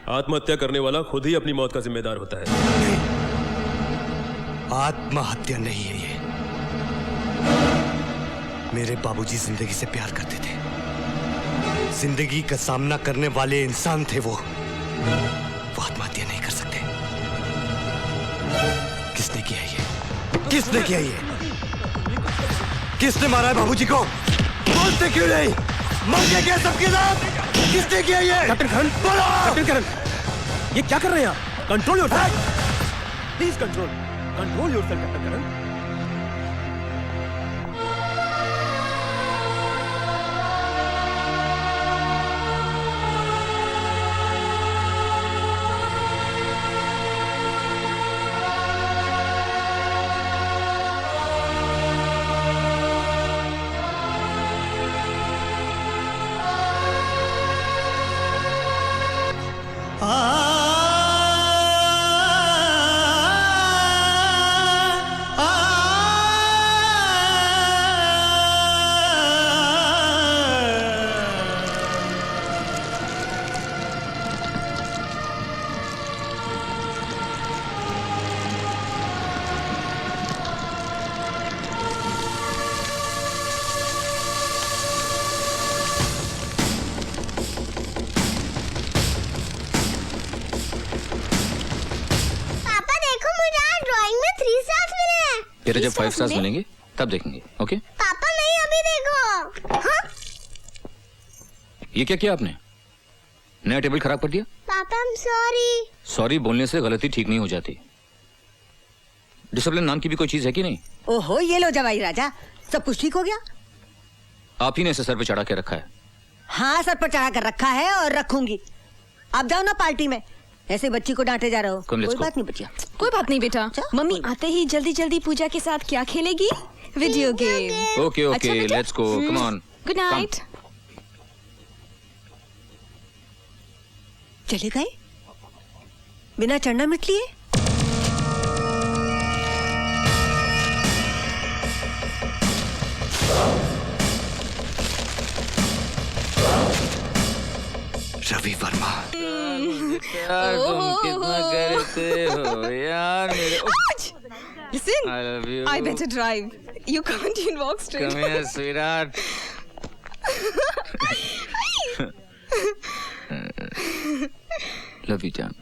आत्महत्या करने वाला खुद ही अपनी मौत का जिम्मेदार होता है। आत्महत्या नहीं है ये। मेरे बाबूजी जिंदगी से प्यार करते थे, जिंदगी का सामना करने वाले इंसान थे वो आत्महत्या नहीं कर सकते। किसने किया ये? किसने किया ये? किसने मारा है बाबूजी को? बोलते क्यों नहीं? मर गए क्या सबके साथ? किसने किया ये? कैप्टन करण, बोलो! कैप्टन करण, ये क्या कर रहे हैं आप? Control yourself, please control yourself captain Karan. आ तेरे जब 5 स्टार्स मिलेंगे तब देखेंगे, ओके? पापा नहीं, अभी देखो। हाँ? ये क्या किया आपने? नया टेबल खराब कर दिया? पापा I'm sorry। सॉरी बोलने से गलती ठीक नहीं हो जाती। डिसिप्लिन नाम की भी कोई चीज है कि नहीं? ओहो, ये लो जवाई राजा, सब कुछ ठीक हो गया? आप ही ने इसे सर पे चढ़ा के रखा है। हाँ, सर पर चढ़ा कर रखा है और रखूंगी। आप जाओ ना पार्टी में, ऐसे बच्ची को डांटे जा रहे हो। कोई बात नहीं बच्चिया। कोई बात नहीं बेटा। मम्मी आते ही जल्दी जल्दी पूजा के साथ क्या खेलेगी? Video game. Okay okay, let's go, come on. Good night. चले गए बिना चढ़ना मिट लिए। रवि वर्मा। यार तुम कितना करते हो यार मेरे। Listen, I love you. I better drive. You can't even walk straight. Come here, sweetheart. Love you, John.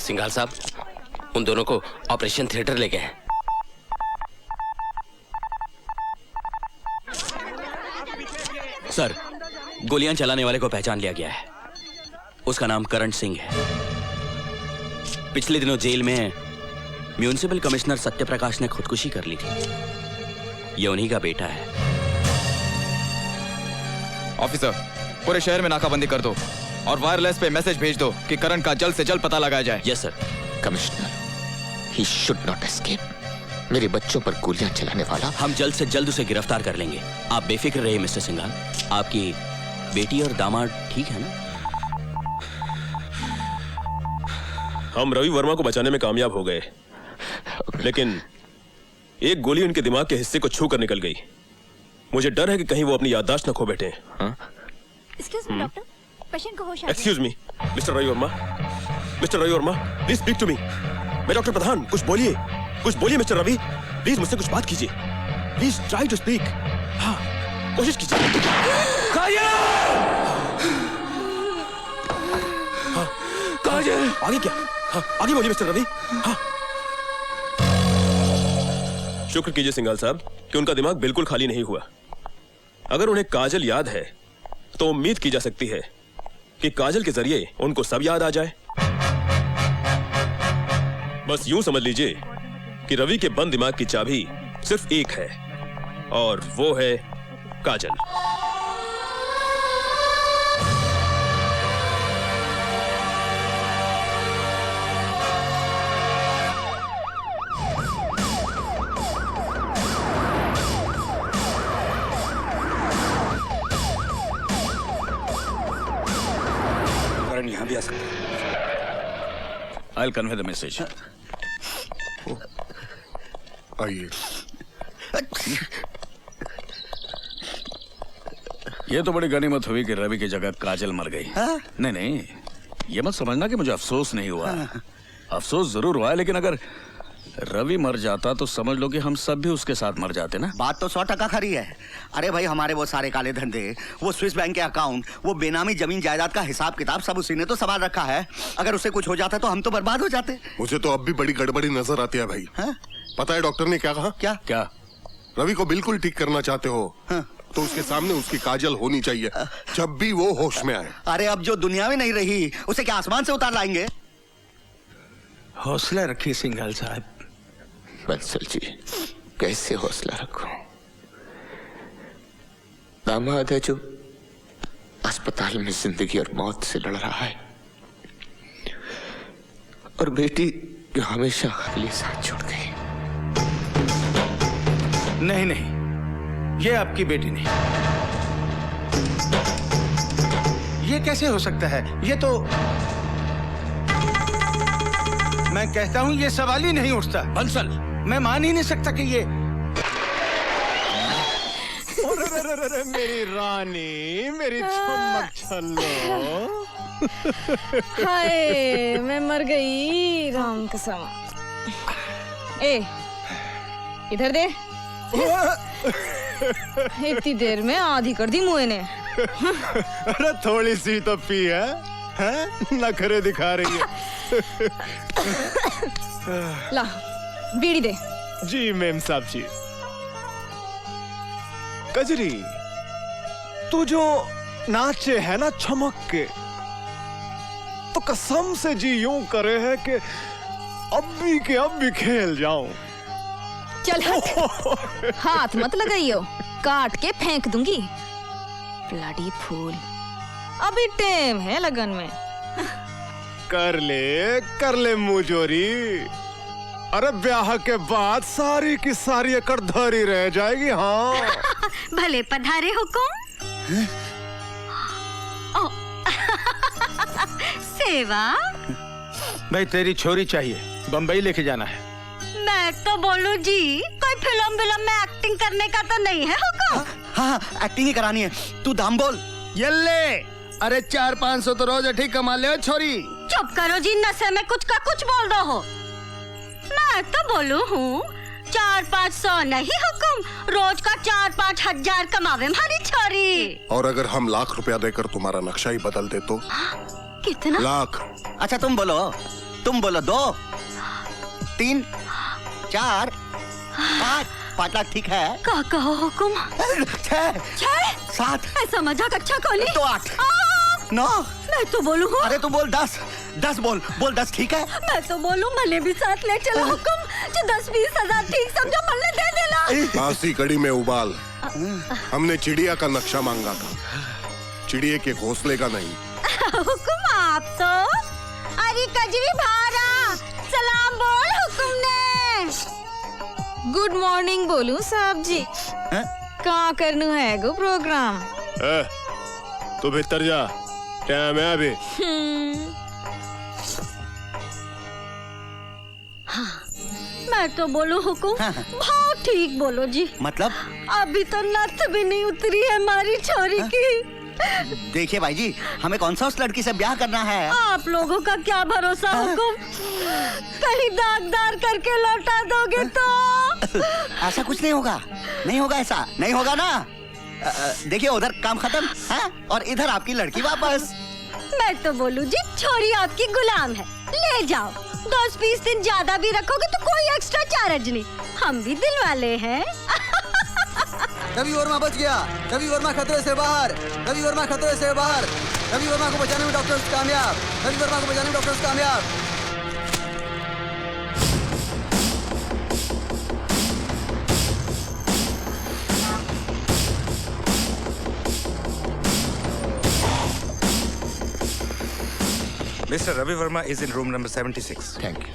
Singhal साहब, उन दोनों को ऑपरेशन थिएटर ले गए हैं। सर, गोलियां चलाने वाले को पहचान लिया गया है। उसका नाम करण सिंह है। पिछले दिनों जेल में म्यूनिसिपल कमिश्नर सत्यप्रकाश ने खुदकुशी कर ली थी। ये उन्हीं का बेटा है। ऑफिसर, पूरे शहर में नाकाबंदी कर दो और वायरलेस पे मैसेज भेज दो कि करण का जल्द से जल्द पता लगाया जाए। Yes sir. Commissioner, he should not escape. मेरे बच्चों पर गोलियां चलाने वाला। हम जल्द से जल्द उसे गिरफ्तार कर लेंगे। आप बेफिक्र रहिए मिस्टर सिंघाल। आपकी बेटी और दामाद ठीक है ना? हम रवि वर्मा को बचाने में कामयाब हो गए, लेकिन एक गोली उनके दिमाग के हिस्से को छू कर निकल गई। मुझे डर है कि कहीं वो अपनी याददाश्त न खो बैठे। एक्सक्यूज मी डॉक्टर, पेशेंट को होश आ गया। Excuse me mister Ravi Verma, mister Ravi Verma, please speak to me. मैं डॉक्टर प्रधान, कुछ बोलिए, कुछ बोलिए मिस्टर रवि, प्लीज मुझसे कुछ बात कीजिए। Please try to speak. हाँ, कोशिश कीजिए। हाँ, काजल, आगे क्या? हाँ, आगे बोलिए मिस्टर रवि। हाँ, शुक्र कीजिए सिंघाल साहब कि उनका दिमाग बिल्कुल खाली नहीं हुआ। अगर उन्हें काजल याद है तो उम्मीद की जा सकती है कि काजल के जरिए उनको सब याद आ जाए। बस यूं समझ लीजिए कि रवि के बंद दिमाग की चाबी सिर्फ एक है और वो है काजल। यहां भी आ सकते हैं। I'll convey the message. आइए। ये तो बड़ी गनीमत हुई कि रवि की जगह काजल मर गई। नहीं नहीं, ये मत समझना कि मुझे अफसोस नहीं हुआ। अफसोस जरूर हुआ है, लेकिन अगर रवि मर जाता तो समझ लो कि हम सब भी उसके साथ मर जाते ना। बात तो 100% खरी है। अरे भाई, हमारे वो सारे काले धंधे, वो स्विस बैंक के अकाउंट, वो बेनामी जमीन जायदाद का हिसाब किताब सब उसी ने तो संभाल रखा है। अगर उसे कुछ हो जाता तो हम तो बर्बाद हो जाते। मुझे तो अब भी बड़ी गड़बड़ी नजर आती है भाई। पता है डॉक्टर ने क्या कहा? क्या? रवि को बिल्कुल ठीक करना चाहते हो तो उसके सामने उसकी काजल होनी चाहिए जब भी वो होश में आए। अरे अब जो दुनिया में नहीं रही उसे क्या आसमान से उतार लाएंगे? हौसला रखिए सिंघल साहब। बंसल जी, कैसे हौसला रखूं? दामाद है जो अस्पताल में जिंदगी और मौत से लड़ रहा है, और बेटी जो हमेशा अगले साथ छूट गई। नहीं नहीं, ये आपकी बेटी नहीं। ये कैसे हो सकता है? ये तो मैं कहता हूं ये सवाल ही नहीं उठता। बंसल, मैं मान ही नहीं सकता कि ये अरे मेरी रानी, मेरी चुम्बक छल्लो। हाय, मैं मर गई राम कसम। ए, इधर दे। इतनी देर में आधी कर दी मुए ने। अरे थोड़ी सी तो पी है, नखरे दिखा रही है। ला, बीड़ी दे। जी मेम साहब जी। कजरी, तू जो नाचे है ना चमक के, तो कसम से जी यूं करे है कि अब भी खेल जाऊं। चल हट। हाथ मत लगाइयो, काट के फेंक दूंगी। ब्लडी फूल, अभी टेम है लगन में। कर ले मुजोरी। अरे ब्याह के बाद सारी की सारी एकड़ धरी रह जाएगी। हाँ भले पधारे हुकुम। सेवा भाई, तेरी छोरी चाहिए, बंबई लेके जाना है। मैं तो बोलूं जी, कोई फिल्म में एक्टिंग करने का तो नहीं है हुकुम? हाँ, एक्टिंग ही करानी है। तू दाम बोल। ये ले। अरे 400-500 तो रोज ठीक कमा ले छोरी। चुप करो जी, नशे में कुछ का कुछ बोल दो हो। मैं तो बोलू हूँ 400-500 नहीं हुकुम, रोज का 4-5 हजार कमावे हमारी छोरी। और अगर हम लाख रुपया देकर तुम्हारा नक्शा ही बदल दे तो? कितना? लाख। अच्छा तुम बोलो 2, 3, 4, 5 लाख ठीक है? का कहो हुकुम? 6, 7। ऐसा मजाक अच्छा कोली? तो 8, 9। मैं तो बोलू हूँ। अरे तू बोल 10 बोल 10 ठीक है? मैं तो बोलूं मले भी साथ ले चलो हुकुम, जो 10-20 हजार ठीक समझो मल्ले दे देना। फांसी कड़ी में उबाल। हमने चिड़िया का नक्शा मांगा था, चिड़िया के घोंसले का नहीं। हुकुम आप तो। अरे कजरी भारा, सलाम बोल हुकुम ने। गुड मॉर्निंग बोलूं साहब जी? कहाँ करनू है गो प्रोग्राम? तू भीतर जा, टाइम है अभी। हाँ, मैं तो बोलूं हुकुम, बहुत ठीक बोलो जी। मतलब? अभी तो नथ भी नहीं उतरी है हमारी छोरी की। देखिए भाई जी, हमें कौन सा उस लड़की से ब्याह करना है? आप लोगों का क्या भरोसा हुकुम, कहीं दागदार करके लौटा दोगे तो? ऐसा कुछ नहीं होगा, नहीं होगा, ऐसा नहीं होगा ना। देखिए उधर काम खत्म है और इधर आपकी लड़की वापस। मैं तो बोलूं जी, छोरी आपकी गुलाम है, ले जाओ। 10-20 दिन ज्यादा भी रखोगे तो कोई एक्स्ट्रा चार्ज नहीं, हम भी दिल वाले हैं। रवि वर्मा बच गया, रवि वर्मा खतरे से बाहर, रवि वर्मा खतरे से बाहर, रवि वर्मा को बचाने में डॉक्टर्स कामयाब, रवि वर्मा को बचाने में डॉक्टर्स कामयाब। Mr. Ravi Verma is in room number 76. Thank you.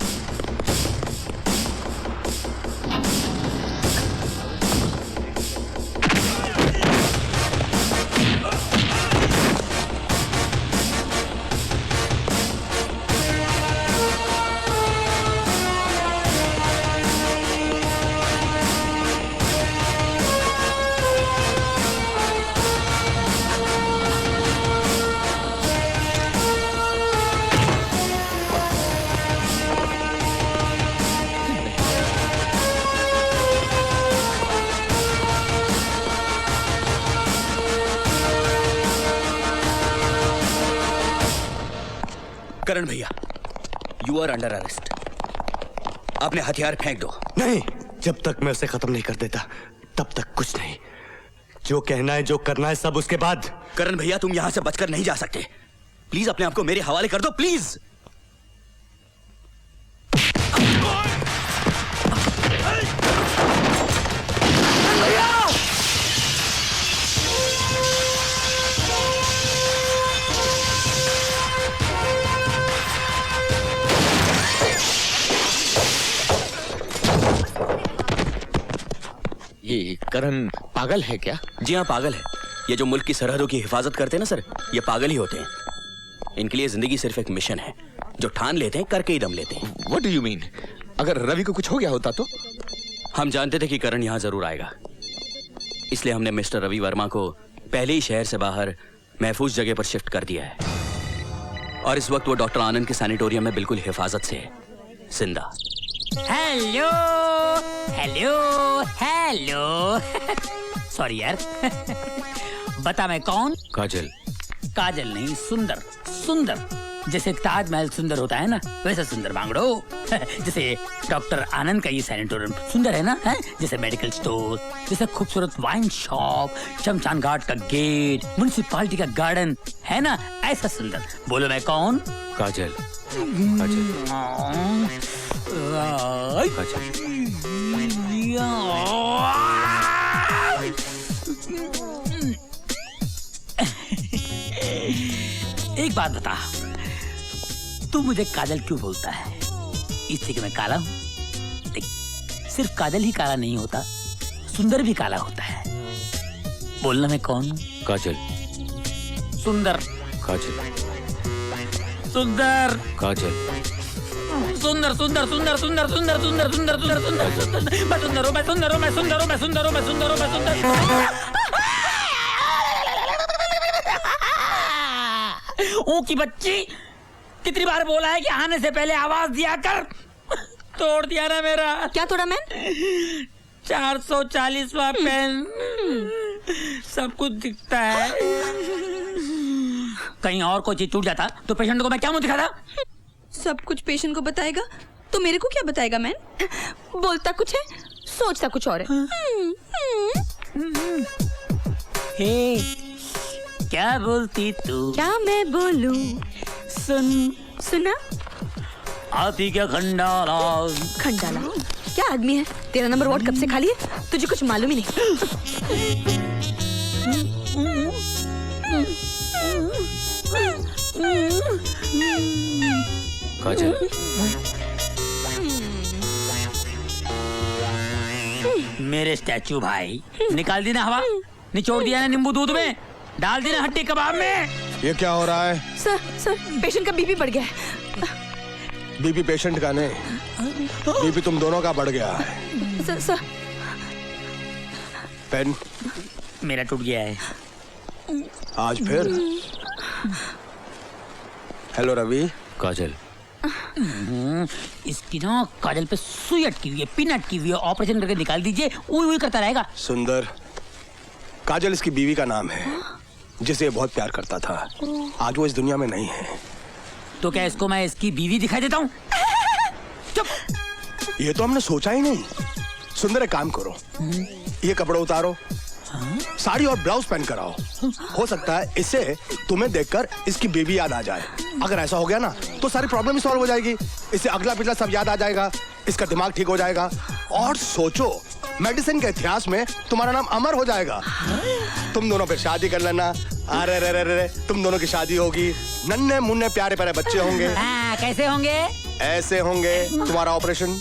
करण भैया, यू आर अंडर अरेस्ट। अपने हथियार फेंक दो। नहीं, जब तक मैं उसे खत्म नहीं कर देता तब तक कुछ नहीं। जो कहना है, जो करना है, सब उसके बाद। करण भैया, तुम यहां से बचकर नहीं जा सकते। प्लीज अपने आप को मेरे हवाले कर दो, प्लीज। ये करण पागल है क्या? जी हाँ, पागल है। ये जो मुल्क की सरहदों की हिफाजत करते हैं ना सर, ये पागल ही होते हैं। इनके लिए जिंदगी सिर्फ एक मिशन है। जो ठान लेते हैं करके ही दम लेते हैं। What do you mean? अगर रवि को कुछ हो गया होता तो? हम जानते थे कि करण यहाँ जरूर आएगा, इसलिए हमने मिस्टर रवि वर्मा को पहले ही शहर से बाहर महफूज जगह पर शिफ्ट कर दिया है। और इस वक्त वो डॉक्टर आनंद के सैनिटोरियम में बिल्कुल हिफाजत से है, जिंदा। हेलो हेलो हेलो सॉरी यार। बता मैं कौन? काजल। काजल नहीं, सुंदर। सुंदर जैसे ताजमहल सुंदर होता है ना, वैसा सुंदर मांगड़ो। जैसे डॉक्टर आनंद का ये सैनिटोरियम सुंदर है ना, है? जैसे मेडिकल स्टोर, जैसे खूबसूरत वाइन शॉप, शमशान घाट का गेट, म्युनिसिपालिटी का गार्डन है ना, ऐसा सुंदर। बोलो मैं कौन? काजल। एक बात बता, तू मुझे काजल क्यों बोलता है? इससे कि मैं काला हूँ? देख, सिर्फ काजल ही काला नहीं होता, सुंदर भी काला होता है। बोलना मैं कौन हूँ? काजल। सुंदर। काजल। सुंदर। काजल। सुंदर सुंदर सुंदर सुंदर सुंदर सुंदर सुंदर सुंदर सुंदर। मैं सुंदर हूँ, मैं सुंदर हूँ, मैं सुंदर हूँ, मैं सुंदर हूँ, मैं सुंदर हूँ, मैं सुंदर। ऊ की बच्ची, कितनी बार बोला है कि आने से पहले आवाज दिया कर। तोड़ दिया ना मेरा। क्या तोड़ा मैं? 440वां पेन। सब कुछ दिखता है। कहीं और कोई चीज टूट जाता तो पेशेंट को मैं क्या मुंह दिखाता? सब कुछ पेशेंट को बताएगा तो मेरे को क्या बताएगा? मैं बोलता कुछ है, सोचता कुछ और है। हे, क्या बोलती तू? क्या मैं बोलूं? सुन। सुना? आती क्या खंडाला? खंडाला क्या आदमी है? तेरा नंबर वार्ड कब से खाली है? तुझे कुछ मालूम ही नहीं। काजल। मेरे स्टैचू भाई, निकाल दी ना हवा, निचोड़ दिया ना नींबू दूध में, डाल दी ना हड्डी कबाब में। ये क्या हो रहा है? सर पेशेंट का बीपी बढ़ गया है। बीपी पेशेंट का नहीं, बीपी तुम दोनों का बढ़ गया है। सर पेन मेरा टूट गया है आज फिर। हेलो रवि। काजल। इसकी ना काजल पे सुई अटकी हुई है, पिन अटकी हुई है, ऑपरेशन करके निकाल दीजिए। उई करता रहेगा। सुंदर, काजल इसकी बीवी का नाम है, जिसे बहुत प्यार करता था। आज वो इस दुनिया में नहीं है। तो क्या इसको मैं इसकी बीवी दिखाई देता हूँ? चुप। ये तो हमने सोचा ही नहीं। सुंदर, एक काम करो, ये कपड़े उतारो, साड़ी और ब्लाउज पहन कर आओ। हो सकता है इससे तुम्हें देखकर इसकी बीवी याद आ जाए। अगर ऐसा हो गया ना तो सारी प्रॉब्लम सॉल्व हो जाएगी। इससे अगला पिछला सब याद आ जाएगा, इसका दिमाग ठीक हो जाएगा। और सोचो, मेडिसिन के इतिहास में तुम्हारा नाम अमर हो जाएगा। तुम दोनों फिर शादी कर लेना। अरे रे रे रे, तुम दोनों की शादी होगी, नन्हे मुन्ने प्यारे प्यारे बच्चे होंगे। कैसे होंगे? ऐसे होंगे। तुम्हारा ऑपरेशन।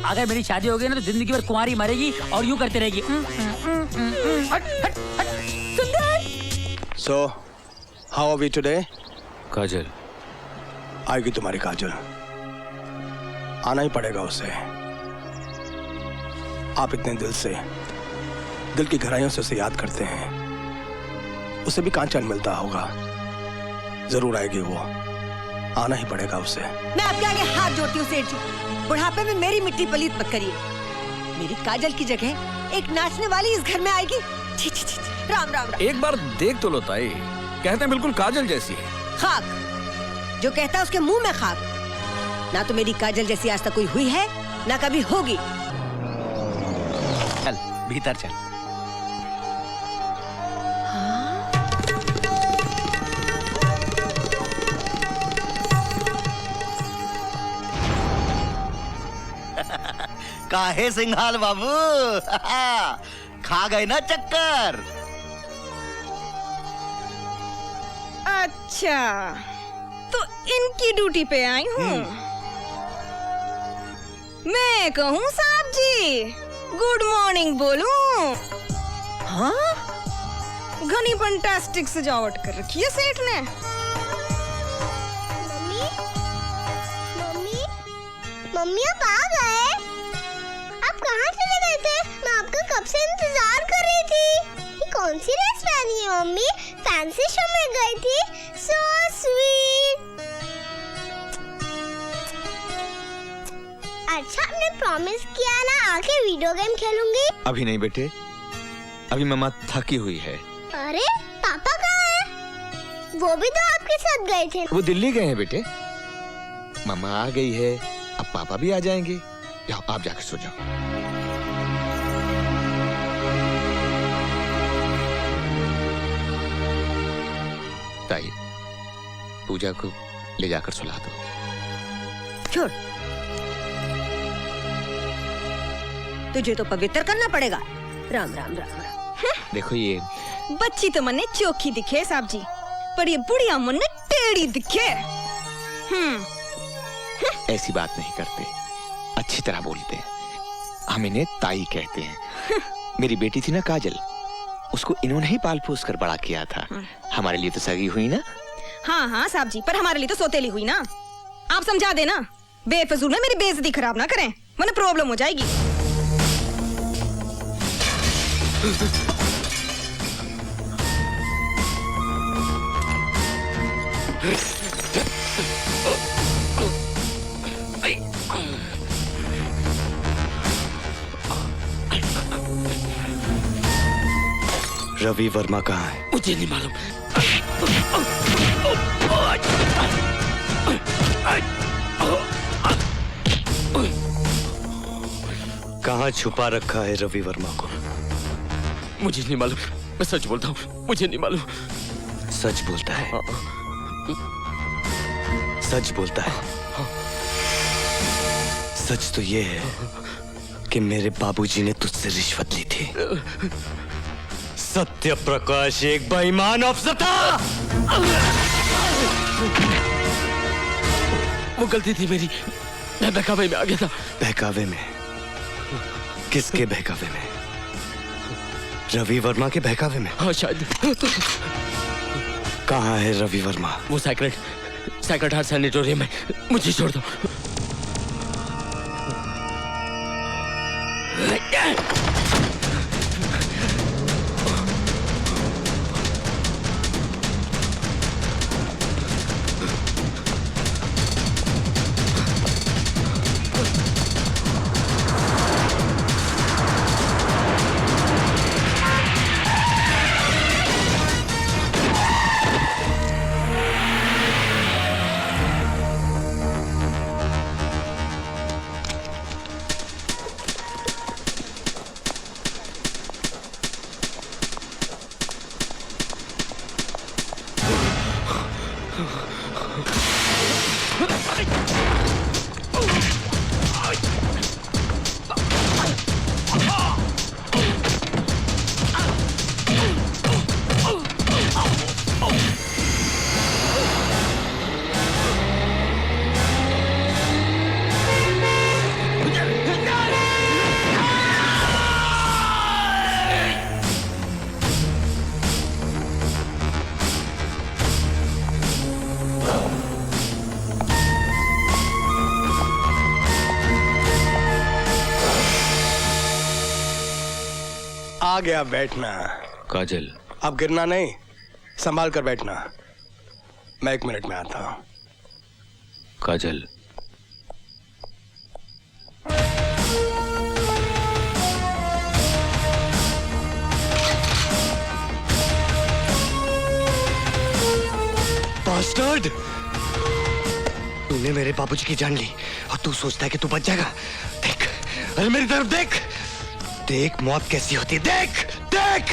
अगर मेरी शादी हो गई ना तो जिंदगी भर कुंवारी मरेगी और यूं करते रहेगी। So, how are we today? काजल। आएगी तुम्हारी काजल, आना ही पड़ेगा उसे। आप इतने दिल से, दिल की गहराइयों से उसे याद करते हैं। उसे भी कांचन मिलता होगा। जरूर आएगी वो, आना ही पड़ेगा उसे। मैं आपके आगे हाथ जोड़ती हूँ सेठ जी, बुढ़ापे में मेरी मिट्टी पलीत मत करिए। मेरी काजल की जगह एक नाचने वाली इस घर में आएगी। छी छी छी, राम राम राम। एक बार देख तो लो ताई, कहते हैं बिल्कुल काजल जैसी है। खाक, जो कहता है उसके मुंह में खाक। ना तो मेरी काजल जैसी आज तक कोई हुई है, ना कभी होगी। चल भीतर चल। काहे सिंघाल बाबू खा गए ना चक्कर। अच्छा, तो इनकी ड्यूटी पे आई हूँ। मैं कहूँ साहब जी गुड मॉर्निंग बोलूं? हाँ, घनी फंटास्टिक सजावट कर रखी है सेठ ने। मम्मी आप आ गए? आप कहाँ चले गए थे? मैं आपका कब से इंतजार कर रही थी। ये कौन सी ड्रेस पहनी है मम्मी? फैंसी शो में गई थी। So sweet. अच्छा, आपने प्रॉमिस किया ना आके वीडियो गेम खेलूंगी। अभी नहीं बेटे, अभी मम्मा थकी हुई है। अरे पापा कहाँ है? वो भी तो आपके साथ गए थे। वो दिल्ली गए हैं बेटे। मम्मा आ गई है, अब पापा भी आ जाएंगे। जाओ आप जाकर सो जाओ। ताई, पूजा को ले जाकर सुला दो। छोड़, तुझे तो पवित्र करना पड़ेगा। राम राम राम राम। देखो ये बच्ची तो मन्ने चोखी दिखे साहब जी, पर ये बुढ़िया मन्ने टेढ़ी दिखे। ऐसी बात नहीं करते, अच्छी तरह बोलते हैं। हम इन्हें ताई कहते हैं। मेरी बेटी थी ना काजल, उसको इन्होंने ही पाल पोस कर बड़ा किया था। हमारे लिए तो सगी हुई ना। हाँ हाँ साहब जी, पर हमारे लिए तो सोतेली हुई ना। आप समझा देना, बेफजूल में मेरी बेइज्जती खराब ना करें, वरना प्रॉब्लम हो जाएगी। रवि वर्मा कहाँ है? मुझे नहीं मालूम। कहाँ छुपा रखा है रवि वर्मा को? मुझे नहीं मालूम, मैं सच बोलता हूँ, मुझे नहीं मालूम। सच बोलता है? सच बोलता है? सच तो ये है कि मेरे बाबूजी ने तुझसे रिश्वत ली थी। सत्य प्रकाश एक बेईमान अफसर था। वो गलती थी मेरी, मैं बहकावे में आ गया था। बहकावे में? किसके बहकावे में? रवि वर्मा के बहकावे में? हाँ शायद। कहाँ है रवि वर्मा? वो सेक्रेट हार्ट सैनिटोरियम में। मुझे छोड़ दो। आ गया, बैठना। काजल, अब गिरना नहीं, संभाल कर बैठना। मैं 1 मिनट में आता हूं। काजल, बास्टर्ड! तूने मेरे बाबूजी की जान ली और तू सोचता है कि तू बच जाएगा। देख, अरे मेरी तरफ देख, देख मौत कैसी होती है, देख देख।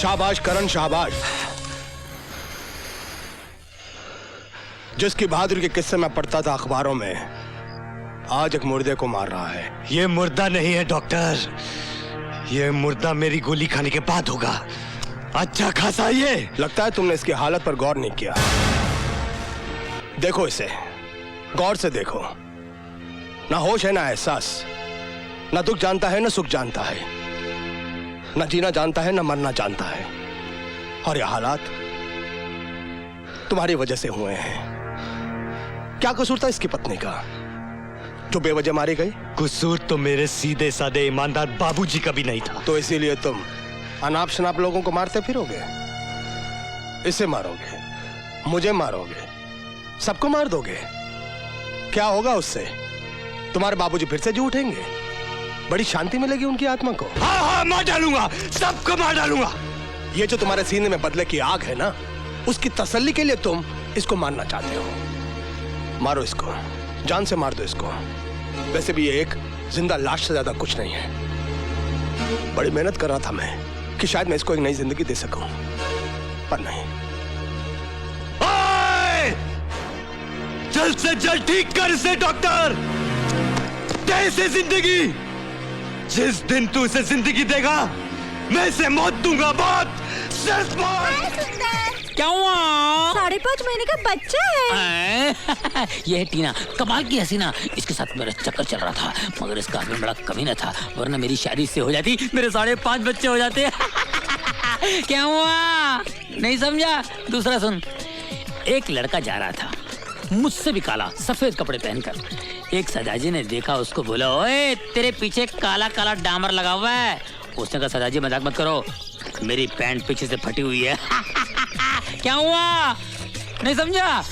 शाबाश करण, शाबाश। जिसकी बहादुरी के किस्से में पढ़ता था अखबारों में, आज एक मुर्दे को मार रहा है। ये मुर्दा नहीं है डॉक्टर, ये मुर्दा मेरी गोली खाने के बाद होगा। अच्छा खासा ये। लगता है तुमने इसकी हालत पर गौर नहीं किया। देखो इसे, गौर से देखो। ना होश है ना एहसास, ना दुख जानता है ना सुख जानता है, ना जीना जानता है ना मरना जानता है। और ये हालात तुम्हारी वजह से हुए हैं। क्या कसूर था इसकी पत्नी का जो बेवजह मारी गई? कसूर तो मेरे सीधे साधे ईमानदार बाबूजी का भी नहीं था। तो इसीलिए तुम अनाप शनाप लोगों को मारते फिरोगे? इसे मारोगे, मुझे मारोगे, सबको मार दोगे। क्या होगा उससे? तुम्हारे बाबूजी फिर से जी उठेंगे, बड़ी शांति मिलेगी उनकी आत्मा को। हाँ हाँ, मार डालूंगा, सबको मार डालूंगा। ये जो तुम्हारे सीने में बदले की आग है ना, उसकी तसल्ली के लिए तुम इसको मारना चाहते हो। मारो इसको, जान से मार दो इसको। वैसे भी ये एक जिंदा लाश से ज्यादा कुछ नहीं है। बड़ी मेहनत कर रहा था मैं कि शायद मैं इसको एक नई जिंदगी दे सकूं, पर नहीं। जल्द से जल्द ठीक कर इसे डॉक्टर, दे इसे जिंदगी। जिस दिन तू इसे जिंदगी देगा, मैं इसे मौत दूंगा, मौत, सिर्फ मौत। क्या हुआ? 5.5 महीने का बच्चा है। ये है टीना, कमाल की हसीना। इसके साथ मेरा चक्कर चल रहा था, मगर इसका आदमी बड़ा कमीना था, वरना मेरी शादी से हो जाती, मेरे 5.5 बच्चे हो जाते। क्या हुआ? नहीं समझा? दूसरा सुन। एक लड़का जा रहा था, मुझसे भी काला, सफेद कपड़े पहनकर। एक सदाजी ने देखा उसको, बोला, ओए तेरे पीछे काला काला डामर लगा हुआ है। उसने कहा, सदाजी मजाक मत करो, मेरी पैंट पीछे से फटी हुई है। क्या हुआ? नहीं समझा?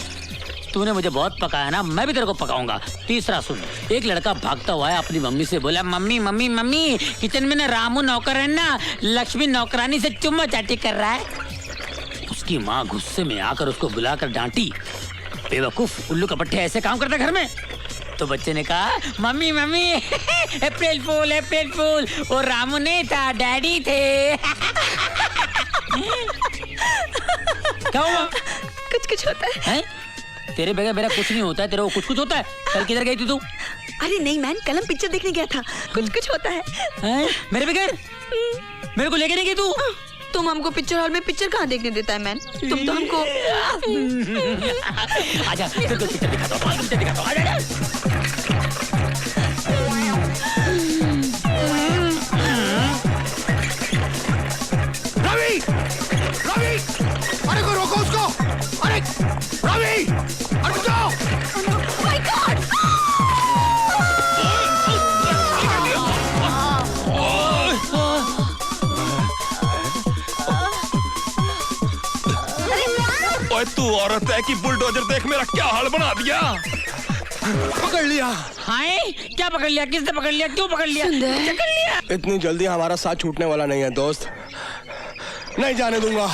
तूने मुझे बहुत पकाया ना, मैं भी तेरे को पकाऊंगा। तीसरा सुन। एक लड़का भागता हुआ है, अपनी मम्मी से बोला, मम्मी मम्मी मम्मी, किचन में ना रामू नौकर है ना, लक्ष्मी नौकरानी से चुम्मा चाटी कर रहा है। उसकी माँ गुस्से में आकर उसको बुलाकर डांटी, बेवकूफ, उल्लू कपट्टे, ऐसे काम करता घर में। तो बच्चे ने कहा, मम्मी मम्मी, अप्रैल फूल, अप्रैल फूल, वो रामू नहीं था, डैडी थे। क्या हुआ? कुछ कुछ होता है? तेरे बगैर मेरा कुछ नहीं होता है, तेरे को कुछ कुछ होता है। कल किधर गई थी तू? अरे नहीं मैन, कल हम पिक्चर देखने गया था, कुछ कुछ होता है। मेरे बगैर? मेरे को लेके नहीं गई तू? तुम हमको पिक्चर हॉल में पिक्चर कहाँ देखने देता है मैन? तुम तो हमको आजा, तेरे को पिक्चर दिखाता हूँ, पिक्चर दिखाता हूँ, आजा। रवि! रवि! अरे कोई रोको उसको! अरे रवि! अरे बचाओ! My God! ओए तू औरत है कि बुलडोजर देख मेरा क्या हाल बना दिया। पकड़ लिया। हाय, क्या पकड़ लिया? किसने पकड़ लिया? क्यों पकड़ लिया? पकड़ लिया। इतनी जल्दी हमारा साथ छूटने वाला नहीं है दोस्त, नहीं जाने दूंगा।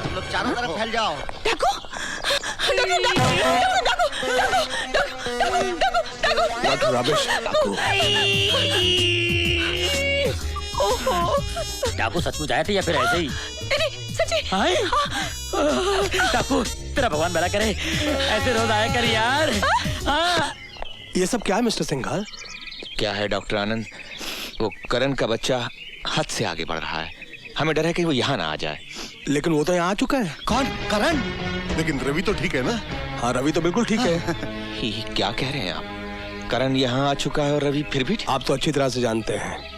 तुम लोग चारों तरफ फैल जाओ। डाकू, डाकू, डाकू, डाकू, डाकू, डाकू सचमुच आए थे या फिर ऐसे ही? सच्ची। डाकू, तेरा भगवान भला करे, ऐसे रोज आया कर यार। ये सब क्या है मिस्टर सिंघाल? क्या है डॉक्टर आनंद, वो करण का बच्चा हद से आगे बढ़ रहा है, हमें डर है कि वो यहाँ ना आ जाए। लेकिन वो तो यहाँ आ चुका है। कौन? करण? लेकिन रवि तो ठीक है ना? हाँ, रवि तो बिल्कुल ठीक है। क्या कह रहे हैं आप? करण यहाँ आ चुका है और रवि फिर भी? आप तो अच्छी तरह से जानते हैं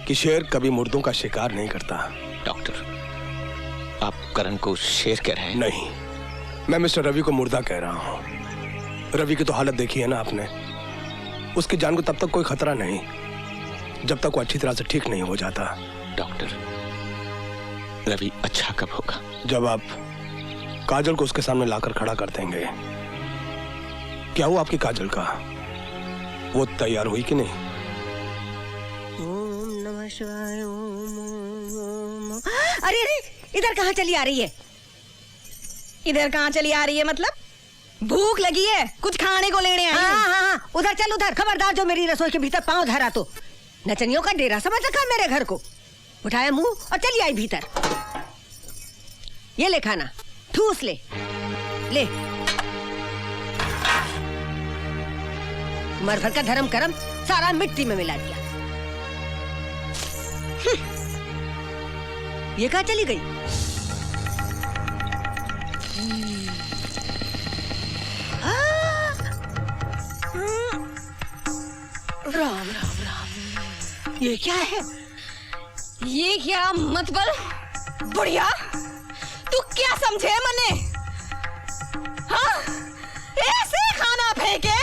कि शेर कभी मुर्दों का शिकार नहीं करता। डॉक्टर, आप करण को शेर कह रहे हैं? नहीं, मैं मिस्टर रवि को मुर्दा कह रहा हूँ। रवि की तो हालत देखी है ना आपने। उसकी जान को तब तक कोई खतरा नहीं जब तक वो अच्छी तरह से ठीक नहीं हो जाता। डॉक्टर, रवि अच्छा कब होगा? जब आप काजल को उसके सामने लाकर खड़ा कर देंगे। क्या हुआ आपकी काजल का? वो तैयार हुई कि नहीं? नमः शिवाय ओम ओम ओम। अरे अरे इधर कहाँ चली आ रही है? इधर कहाँ चली आ रही है मतलब? भूख लगी है, कुछ खाने को लेने आई। हाँ हाँ हाँ, उधर चल उधर। खबरदार जो मेरी रसोई के भीतर पांव धरा तो नचनियों का डेरा समझ रखा मेरे घर को। उठाया मुंह और चली आई भीतर। ये ले खाना, ठूस ले ले। उम्र भर का धर्म करम सारा मिट्टी में मिला दिया। ये कहाँ चली गई? राम राम राम, ये क्या है? ये क्या मतलब? बुढ़िया तू क्या समझे मने? हाँ ऐसे खाना फेंके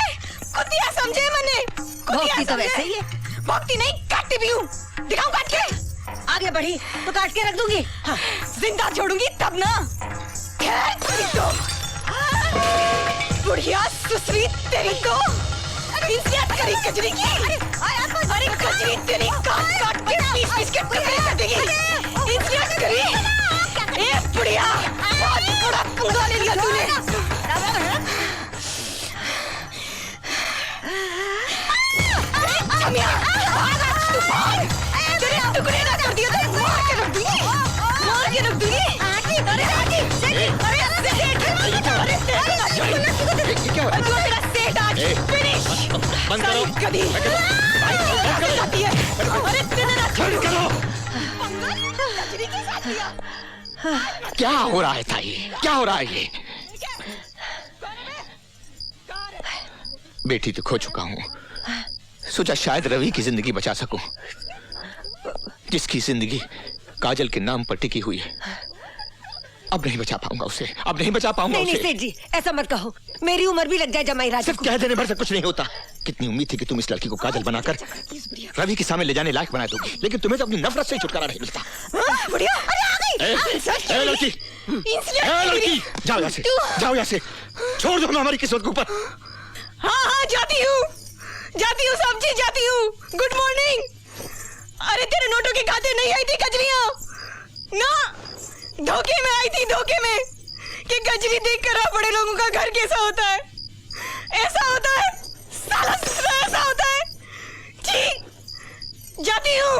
कुतिया समझे मने? भक्ति तो वैसे ही है। भक्ति नहीं काटती भी हूँ। दिखाऊं काट के? आगे बढ़ी तो काट के रख दूंगी। हाँ, जिंदा छोड़ूंगी तब ना। तो बुढ़िया सुश्री तेरी को इंसियत करी कजरी की। अरे कजरी तेरी काट काट के पीस के टुकड़े कर देगी। इंसियत करी। ए बुढ़िया बहुत बड़ा पंगा ले लिया तूने। तेरे टुकड़े ना कर दिया तो मार के रख दूंगी। मार के रख दूंगी। अरे जो मेरा सेठ आज फिनिश। बंद करो। कभी अरे तेरे ना छोड़ो। क्या हो रहा है ताई? क्या हो रहा है ये? बेटी तो खो चुका हूं, सोचा शायद रवि की जिंदगी बचा सकूं, जिसकी जिंदगी काजल के नाम पर टिकी हुई है। अब नहीं बचा पाऊंगा उसे, अब नहीं बचा पाऊंगा उसे। नहीं सेठ जी ऐसा मत कहो, मेरी उम्र भी लग जाए जमाई राजा। सिर्फ कह देने भर से कुछ नहीं होता। कितनी उम्मीद थी कि तुम इस लड़की को काजल बनाकर रवि के सामने ले जाने लायक बना दोगी, लेकिन तुम्हें तो अपनी नफरत से छुटकारा नहीं मिलता। बुढ़िया अरे आ गई। लड़की लड़की जाओ यहाँ से, जाओ यहाँ से, छोड़ दो हमारी किस्मत के ऊपर। हाँ हाँ जाती हूँ सब्जी जाती हूँ। Good morning. अरे तेरे नोटों के खाते नहीं आई थी कजरियाँ ना, धोखे में आई थी, धोखे में कि कजरी देख कर बड़े लोगों का घर कैसा होता है। ऐसा होता है साला ससुरा, ऐसा होता है जी। जाती हूँ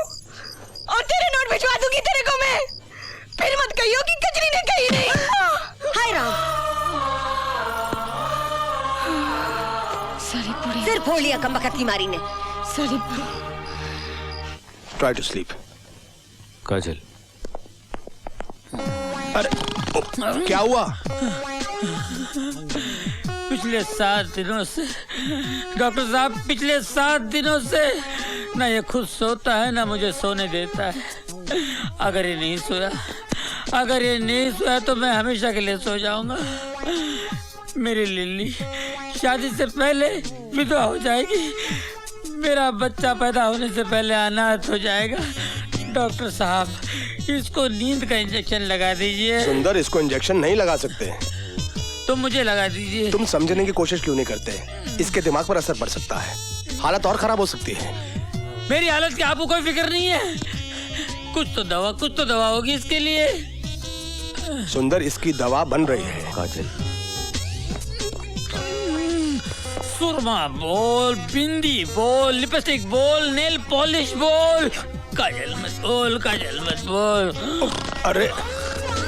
और तेरे नोट भिजवा दूंगी तेरे को मैं। फिर मत कहियो कि कजरी ने कही नहीं। हाय राम, सिर फोड़ लिया कमबख्त की मारी ने। Try to sleep. काजल अरे क्या हुआ? पिछले 7 दिनों से डॉक्टर साहब, पिछले 7 दिनों से ना ये खुद सोता है ना मुझे सोने देता है। अगर ये नहीं सोया तो मैं हमेशा के लिए सो जाऊंगा। मेरी लिल्ली शादी से पहले विधवा हो जाएगी, मेरा बच्चा पैदा होने से पहले अनाथ हो जाएगा। डॉक्टर साहब इसको नींद का इंजेक्शन लगा दीजिए। सुंदर इसको इंजेक्शन नहीं लगा सकते। तो मुझे लगा दीजिए। तुम समझने की कोशिश क्यों नहीं करते? इसके दिमाग पर असर पड़ सकता है, हालत और खराब हो सकती है। मेरी हालत की आपको कोई फिक्र नहीं है? कुछ तो दवा होगी इसके लिए। सुंदर इसकी दवा बन रही है। काजल सुरमा बोल, बिंदी बोल, लिपस्टिक बोल, नेल पॉलिश बोल। काजल मत बोल। अरे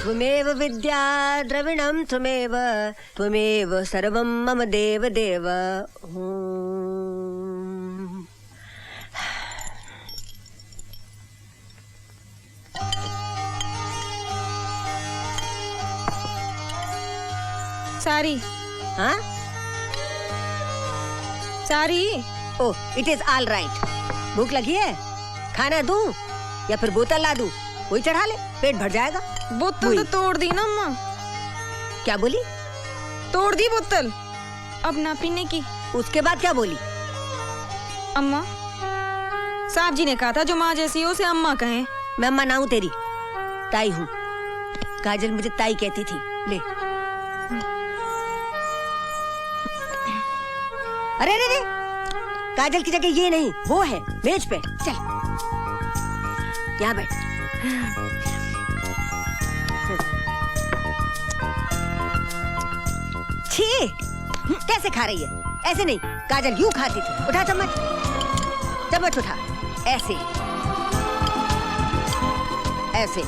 त्वमेव विद्या द्रविणं त्वमेव सर्वं मम देव देव। सारी हाँ सारी। Oh it is all right. भूख लगी है, खाना दूं या फिर बोतल ला दूं? वही चढ़ा ले, पेट भर जाएगा। बोतल तो तोड़ दी ना अम्मा। क्या बोली? तोड़ दी बोतल, अब ना पीने की। उसके बाद क्या बोली? अम्मा साहब जी ने कहा था जो माँ जैसी हो उसे अम्मा कहें। मैं अम्मा ना हूँ तेरी, ताई हूँ। काजल मुझे ताई कहती थी। ले। अरे रे रे, काजल की जगह ये नहीं वो है मेज पे। चल यहाँ बैठ। छी, कैसे खा रही है? ऐसे नहीं, काजल यूं खाती थी। उठा चम्मच, चम्मच उठा, ऐसे ऐसे।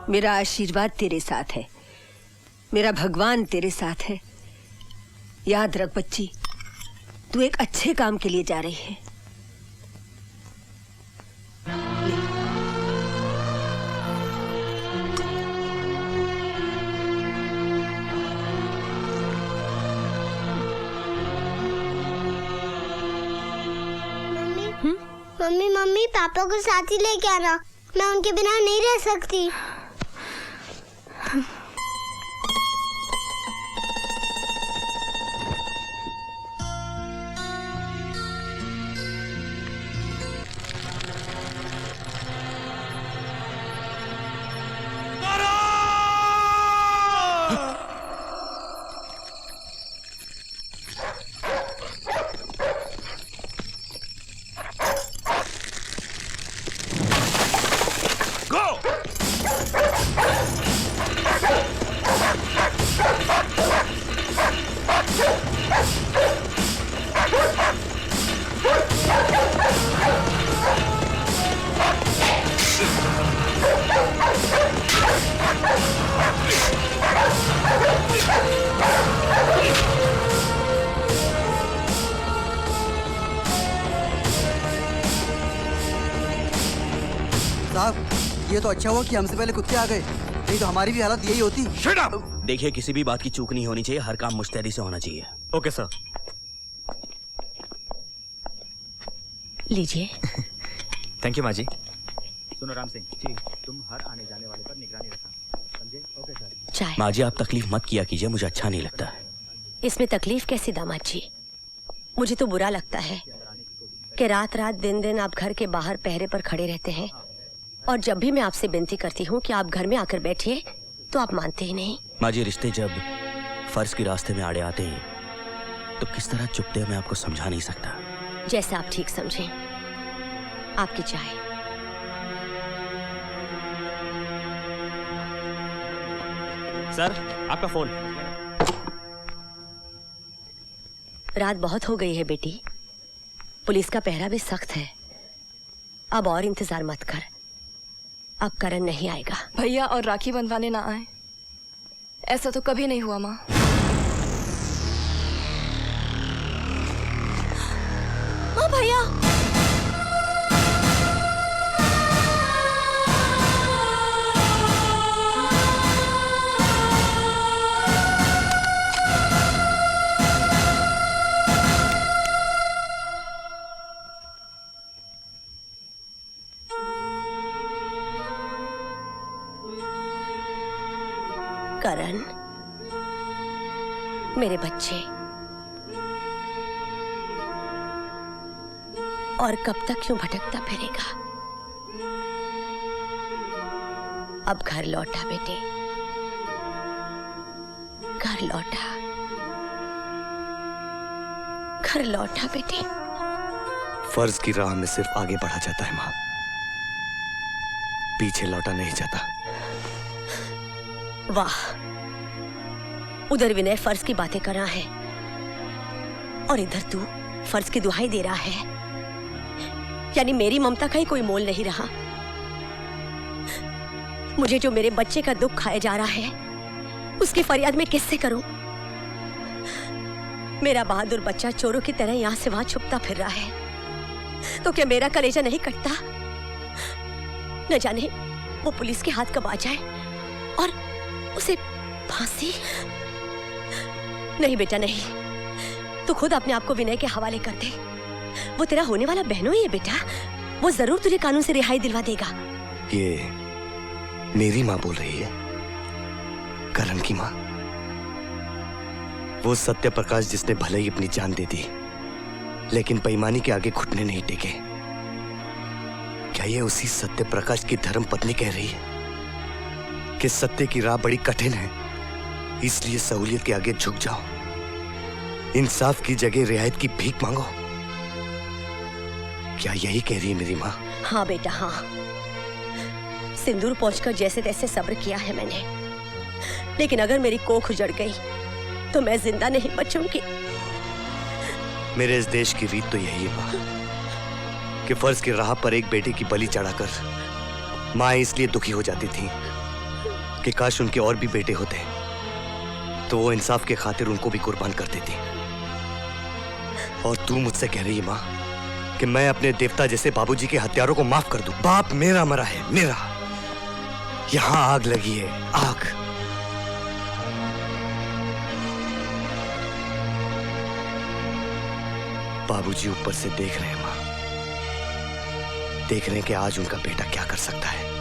मेरा आशीर्वाद तेरे साथ है, मेरा भगवान तेरे साथ है। याद रख बच्ची, तू एक अच्छे काम के लिए जा रही है। मम्मी मम्मी पापा को साथ ही लेके आना, मैं उनके बिना नहीं रह सकती। ये तो अच्छा हुआ कि हमसे पहले कुत्ते आ गए, नहीं तो हमारी भी हालत यही होती। Shut up! देखिए, किसी भी बात की चूक नहीं होनी चाहिए, हर काम मुस्तैदी से होना चाहिए। Okay sir. लीजिए। थैंक यू माँ जी। सुनो राम सिंह जी, तुम हर आने जाने वाले पर निगरानी रखना, समझे? Okay sir. चाय। माँ जी, आप तकलीफ मत किया कीजिए, मुझे अच्छा नहीं लगता। इसमें तकलीफ कैसी दामाद जी? मुझे तो बुरा लगता है कि रात रात दिन दिन आप घर के बाहर पहरे पर खड़े रहते हैं, और जब भी मैं आपसे विनती करती हूँ कि आप घर में आकर बैठिए तो आप मानते ही नहीं। माँ जी, रिश्ते जब फर्ज के रास्ते में आड़े आते हैं तो किस तरह चुपते हैं मैं आपको समझा नहीं सकता। जैसे आप ठीक समझें। आपकी चाय। सर, आपका फोन। रात बहुत हो गई है बेटी, पुलिस का पहरा भी सख्त है। अब और इंतजार मत कर, अब करण नहीं आएगा। भैया और राखी बंधवाने ना आए, ऐसा तो कभी नहीं हुआ माँ। माँ, भैया। करण, मेरे बच्चे, और कब तक यूं भटकता फिरेगा? अब घर लौटा बेटे, घर लौटा, घर लौटा बेटे। फर्ज की राह में सिर्फ आगे बढ़ा जाता है माँ, पीछे लौटा नहीं जाता। वाह, उधर विनय फर्ज की बातें कर रहा है और इधर तू फर्ज की दुहाई दे रहा है। यानी मेरी ममता का ही कोई मोल नहीं रहा। मुझे जो मेरे बच्चे का दुख खाया जा रहा है, उसकी फरियाद मैं किससे करूं? मेरा बहादुर बच्चा चोरों की तरह यहां से वहां छुपता फिर रहा है, तो क्या मेरा कलेजा नहीं कटता? न जाने वो पुलिस के हाथ कब आ जाए और उसे फांसी। नहीं बेटा नहीं, तू खुद अपने आप को विनय के हवाले कर दे। वो तेरा होने वाला बहनों ही है बेटा, वो जरूर तुझे कानून से रिहाई दिलवा देगा। ये मेरी माँ बोल रही है, करण की माँ। वो सत्य प्रकाश जिसने भले ही अपनी जान दे दी, लेकिन बेईमानी के आगे घुटने नहीं टेके। क्या ये उसी सत्य प्रकाश की धर्म पत्नी कह रही है कि सत्य की राह बड़ी कठिन है, इसलिए सहूलियत के आगे झुक जाओ, इंसाफ की जगह रियायत की भीख मांगो? क्या यही कह रही है मेरी माँ? हाँ बेटा हाँ, सिंदूर पहुंचकर जैसे तैसे सब्र किया है मैंने, लेकिन अगर मेरी कोख उजड़ गई तो मैं जिंदा नहीं बचूंगी। मेरे इस देश की रीत तो यही है माँ कि फर्ज की राह पर एक बेटे की बलि चढ़ाकर माँ इसलिए दुखी हो जाती थी कि काश उनके और भी बेटे होते तो वो इंसाफ के खातिर उनको भी कुर्बान कर देती। और तू मुझसे कह रही है माँ कि मैं अपने देवता जैसे बाबूजी के हत्यारों को माफ कर दूं? बाप मेरा मरा है, मेरा। यहां आग लगी है, आग। बाबूजी ऊपर से देख रहे हैं माँ, देख रहे हैं कि आज उनका बेटा क्या कर सकता है।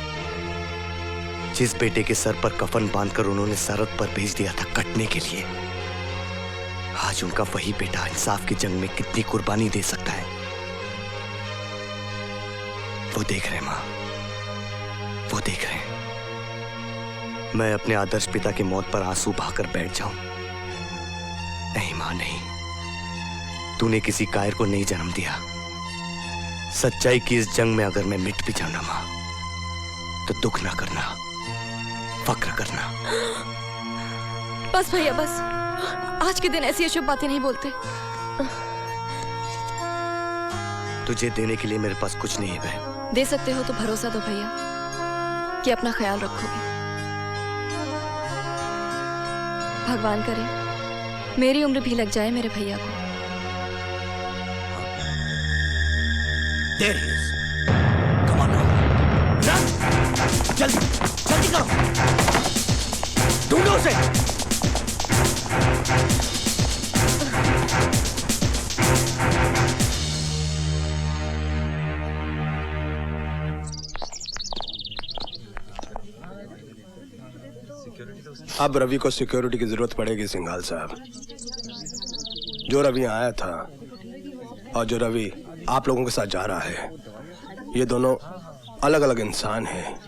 जिस बेटे के सर पर कफन बांधकर उन्होंने सरहद पर भेज दिया था कटने के लिए, आज उनका वही बेटा इंसाफ की जंग में कितनी कुर्बानी दे सकता है, वो देख रहे हैं माँ, वो देख रहे हैं। मैं अपने आदर्श पिता की मौत पर आंसू बहाकर बैठ जाऊं? नहीं माँ नहीं, तूने किसी कायर को नहीं जन्म दिया। सच्चाई की इस जंग में अगर मैं मिट भी जाना माँ, तो दुख ना करना, फक्र करना। बस भैया बस, आज के दिन ऐसी अशुभ बातें नहीं बोलते। तुझे देने के लिए मेरे पास कुछ नहीं है बहन। दे सकते हो तो भरोसा दो भैया कि अपना ख्याल रखोगे। भगवान करे मेरी उम्र भी लग जाए मेरे भैया को। There he is. Come on now. Run! जल्दी, जल्दी करो। ढूंढो उसे। अब रवि को सिक्योरिटी की जरूरत पड़ेगी सिंघाल साहब। जो रवि आया था और जो रवि आप लोगों के साथ जा रहा है, ये दोनों अलग अलग इंसान हैं।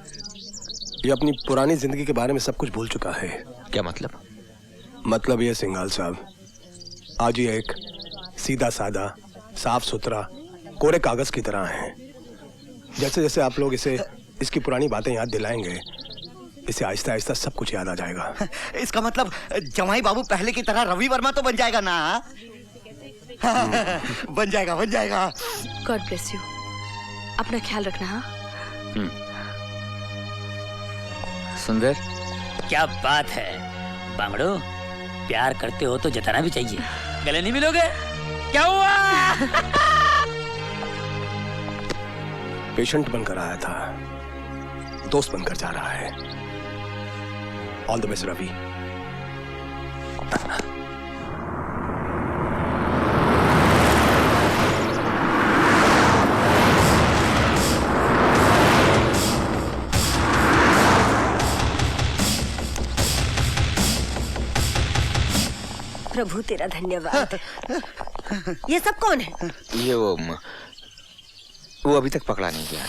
ये अपनी पुरानी जिंदगी के बारे में सब कुछ भूल चुका है। क्या मतलब? मतलब ये सिंघाल साहब, आज ये एक सीधा साधा साफ सुथरा कोरे कागज की तरह है। जैसे जैसे आप लोग इसे इसकी पुरानी बातें याद दिलाएंगे, इसे आहिस्ता आहिस्ता सब कुछ याद आ जाएगा। इसका मतलब जमाई बाबू पहले की तरह रवि वर्मा तो बन जाएगा ना? बन जाएगा, बन जाएगा। God bless you. अपना ख्याल रखना। हाँ सुंदर, क्या बात है बांगड़ो, प्यार करते हो तो जताना भी चाहिए। गले नहीं मिलोगे? क्या हुआ? पेशेंट बनकर आया था, दोस्त बनकर जा रहा है। All the best Ravi. प्रभु तेरा धन्यवाद। ये सब कौन है? ये वो अभी तक पकड़ा नहीं गया।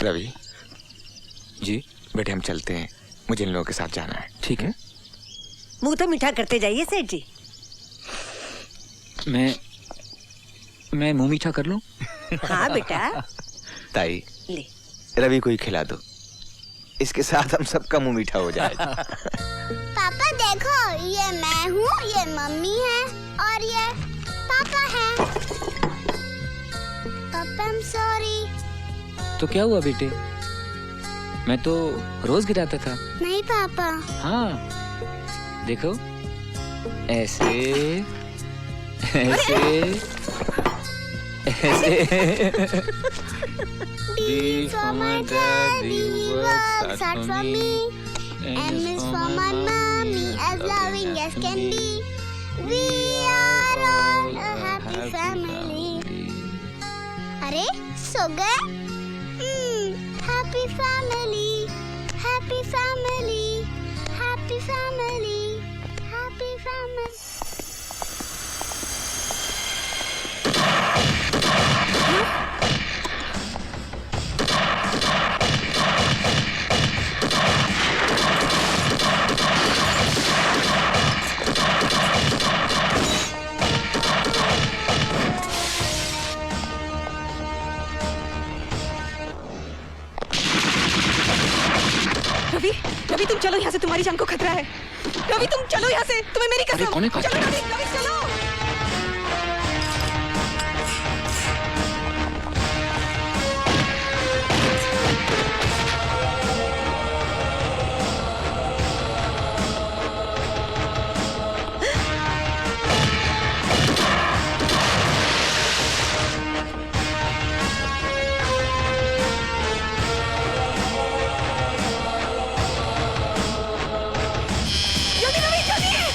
रवि जी, बेटे हम चलते हैं, मुझे इन लोगों के साथ जाना है। ठीक है? मुंह तो मीठा करते जाइए सेठ जी। मैं मुंह मीठा कर लूं? हाँ बेटा। ताई, ले रवि को ही खिला दो, इसके साथ हम सबका मुंह मीठा हो जाएगा। पापा देखो, ये मैं हूँ, ये मम्मी है और ये पापा है। पापा I'm sorry। तो क्या हुआ बेटे? मैं तो रोज गिराता था। नहीं पापा। हाँ देखो, ऐसे ऐसे ऐसे। D for my daddy, he works hard for me. M is for my mommy, as loving as can be. We are all a happy family. अरे सो गए? Happy family, happy family, happy family. तुम्हारी जान को खतरा है। रवि तुम चलो यहाँ से, तुम्हें मेरी कसम। चलो रवि, रवि चलो।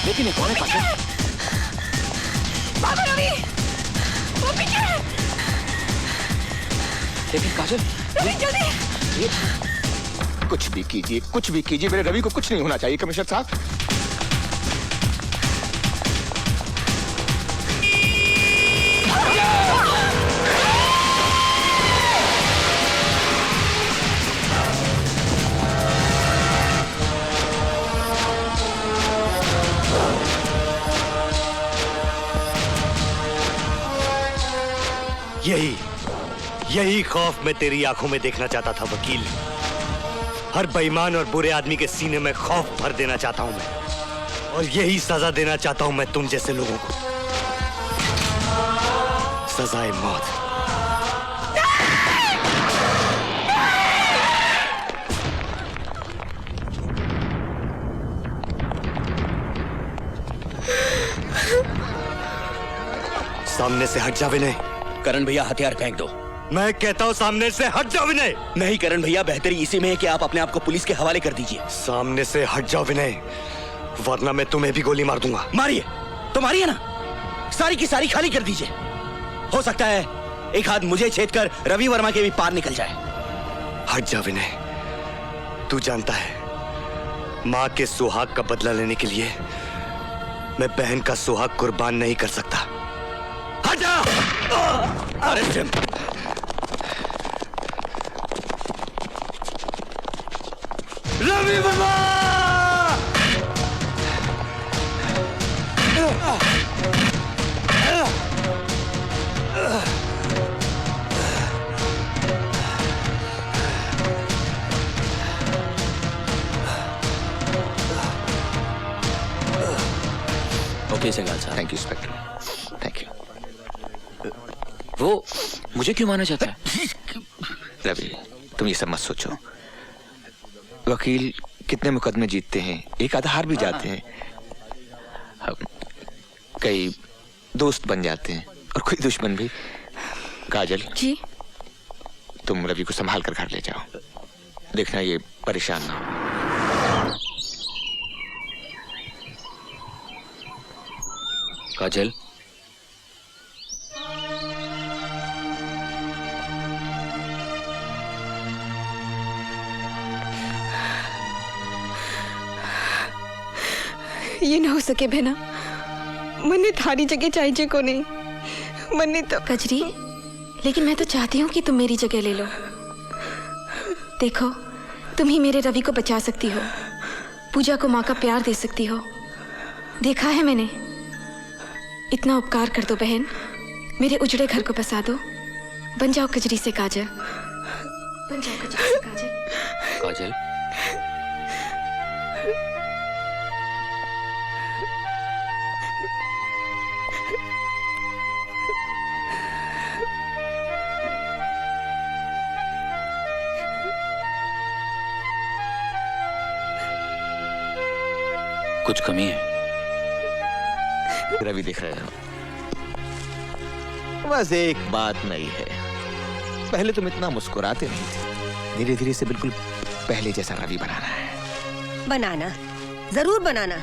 लेकिन ये कौन है काजल? भागो रवि, वो पीछे। लेकिन काजल, रवि जल्दी। कुछ भी कीजिए, मेरे रवि को कुछ नहीं होना चाहिए कमिश्नर साहब। यही खौफ मैं तेरी आंखों में देखना चाहता था वकील। हर बेईमान और बुरे आदमी के सीने में खौफ भर देना चाहता हूं मैं, और यही सजा देना चाहता हूं मैं तुम जैसे लोगों को। सजाए मौत। सामने से हट जा विनय। करण भैया हथियार फेंक दो। मैं कहता हूँ सामने से हट जाओ विनय। नहीं करण भैया, बेहतरी इसी में है कि आप अपने आप को पुलिस के हवाले कर दीजिए। सामने से हट जाओ विनय, वरना मैं तुम्हें भी गोली मार दूंगा। मारिए तो मारिए ना, सारी की सारी खाली कर दीजिए। हो सकता है एक हाथ मुझे छेद कर रवि वर्मा के भी पार निकल जाए। हट जा विनय, तू जानता है माँ के सुहाग का बदला लेने के लिए मैं बहन का सुहाग कुर्बान नहीं कर सकता। हट जा। Arrest him. Ravi Verma! Okay Singhal साहब। Thank you inspector, thank you. वो मुझे क्यों मारना चाहता है? रवि, तुम ये सब मत सोचो। वकील कितने मुकदमे जीतते हैं, एक आधा हार भी जाते हैं। कई दोस्त बन जाते हैं और कोई दुश्मन भी। काजल जी, तुम रवि को संभाल कर घर ले जाओ, देखना ये परेशान ना हो। काजल, ये ना हो सके बहना, मन्ने थारी जगह चाहिए को नहीं। मन्ने तो कजरी, लेकिन मैं तो चाहती हूँ कि तुम मेरी जगह ले लो। देखो, तुम ही मेरे रवि को बचा सकती हो, पूजा को माँ का प्यार दे सकती हो। देखा है मैंने। इतना उपकार कर दो बहन, मेरे उजड़े घर को बसा दो। बन जाओ कजरी से काजल, बन जाओ कजरी से काजल। काजल, कुछ कमी है? रवि दिख रहे हो, बस एक बात नहीं है। पहले तुम इतना मुस्कुराते नहीं थे, धीरे धीरे से बिल्कुल पहले जैसा रवि बनाना है। बनाना, जरूर बनाना,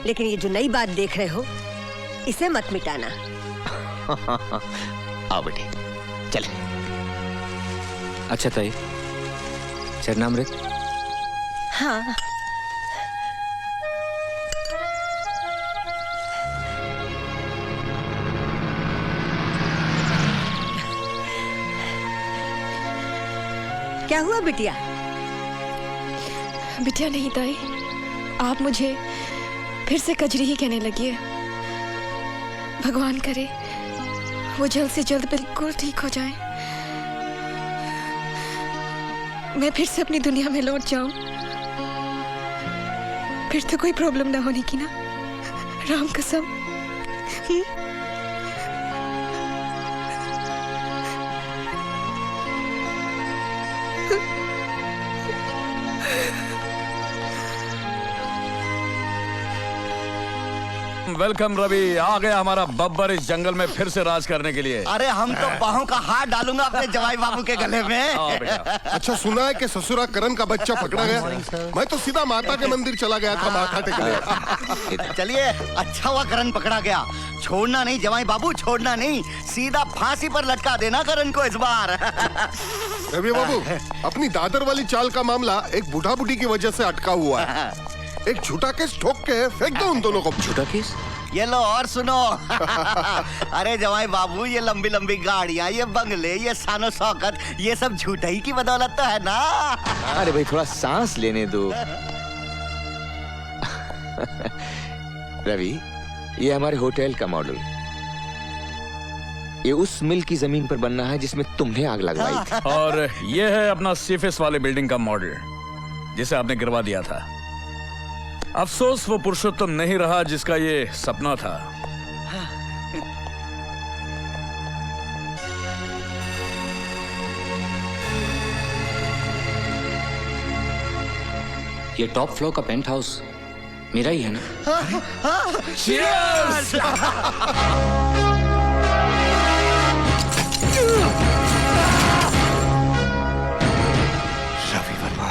लेकिन ये जो नई बात देख रहे हो इसे मत मिटाना। आओ बेटे, चले। अच्छा ताई, चरणामृत। हाँ, क्या हुआ बिटिया? बिटिया नहीं ताई, आप मुझे फिर से कजरी ही कहने लगी है। भगवान करे वो जल्द से जल्द बिल्कुल ठीक हो जाए, मैं फिर से अपनी दुनिया में लौट जाऊं। फिर तो कोई प्रॉब्लम ना होने की ना, राम कसम। वेलकम रवि, आ गया हमारा बब्बर इस जंगल में फिर से राज करने के लिए। अरे हम तो बाहों का हाथ डालूंगा अपने जवाई बाबू के गले में। अच्छा सुना है कि ससुरा करण का बच्चा पकड़ा गया? मैं तो सीधा माता के मंदिर चला गया था माथा टेकने। चलिए अच्छा हुआ करण पकड़ा गया। छोड़ना नहीं जवाई बाबू, छोड़ना नहीं, सीधा फांसी पर लटका देना करण को इस बार। रवि बाबू, अपनी दादर वाली चाल का मामला एक बूढ़ा बूढ़ी की वजह से अटका हुआ है। एक झूठा केस ठोक के फेंक दो उन दोनों को। झूठा केस? ये लो और सुनो। अरे जवाई बाबू, ये लंबी लंबी गाड़ियाँ, ये बंगले, ये शानो शौकत, ये सब झूठा ही की बदौलत तो है ना। अरे भाई थोड़ा सांस लेने दो। रवि, ये हमारे होटल का मॉडल, ये उस मिल की जमीन पर बनना है जिसमें तुमने आग लगवाई थी। और ये है अपना सीफेस वाले बिल्डिंग का मॉडल जिसे आपने गिरवा दिया था। अफसोस वो पुरुषोत्तम नहीं रहा जिसका ये सपना था। ये टॉप फ्लोर का पेंट हाउस मेरा ही है ना? Cheers! रवि वर्मा।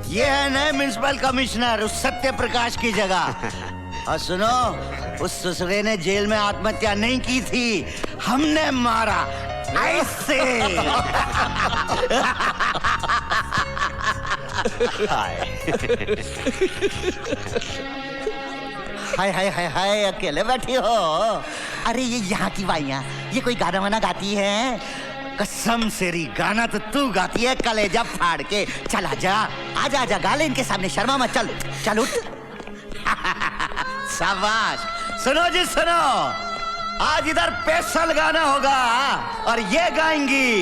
ये है नए म्युनिसिपल कमिश्नर उस सत्य प्रकाश की जगह। और सुनो, उस ससुरे ने जेल में आत्महत्या नहीं की थी, हमने मारा ऐसे। हाय हाय हाय हाय, अकेले बैठी हो? अरे ये यहाँ की बाइयाँ, ये कोई गाना वाना गाती है? कसम सेरी, गाना तो तू गाती है कलेजा फाड़ के। चल आजा आजा आजा, गा ले इनके सामने, शर्मा मत, चल चल उठ। शाबाश। सुनो जी सुनो, आज इधर स्पेशल गाना होगा और ये गाएंगी।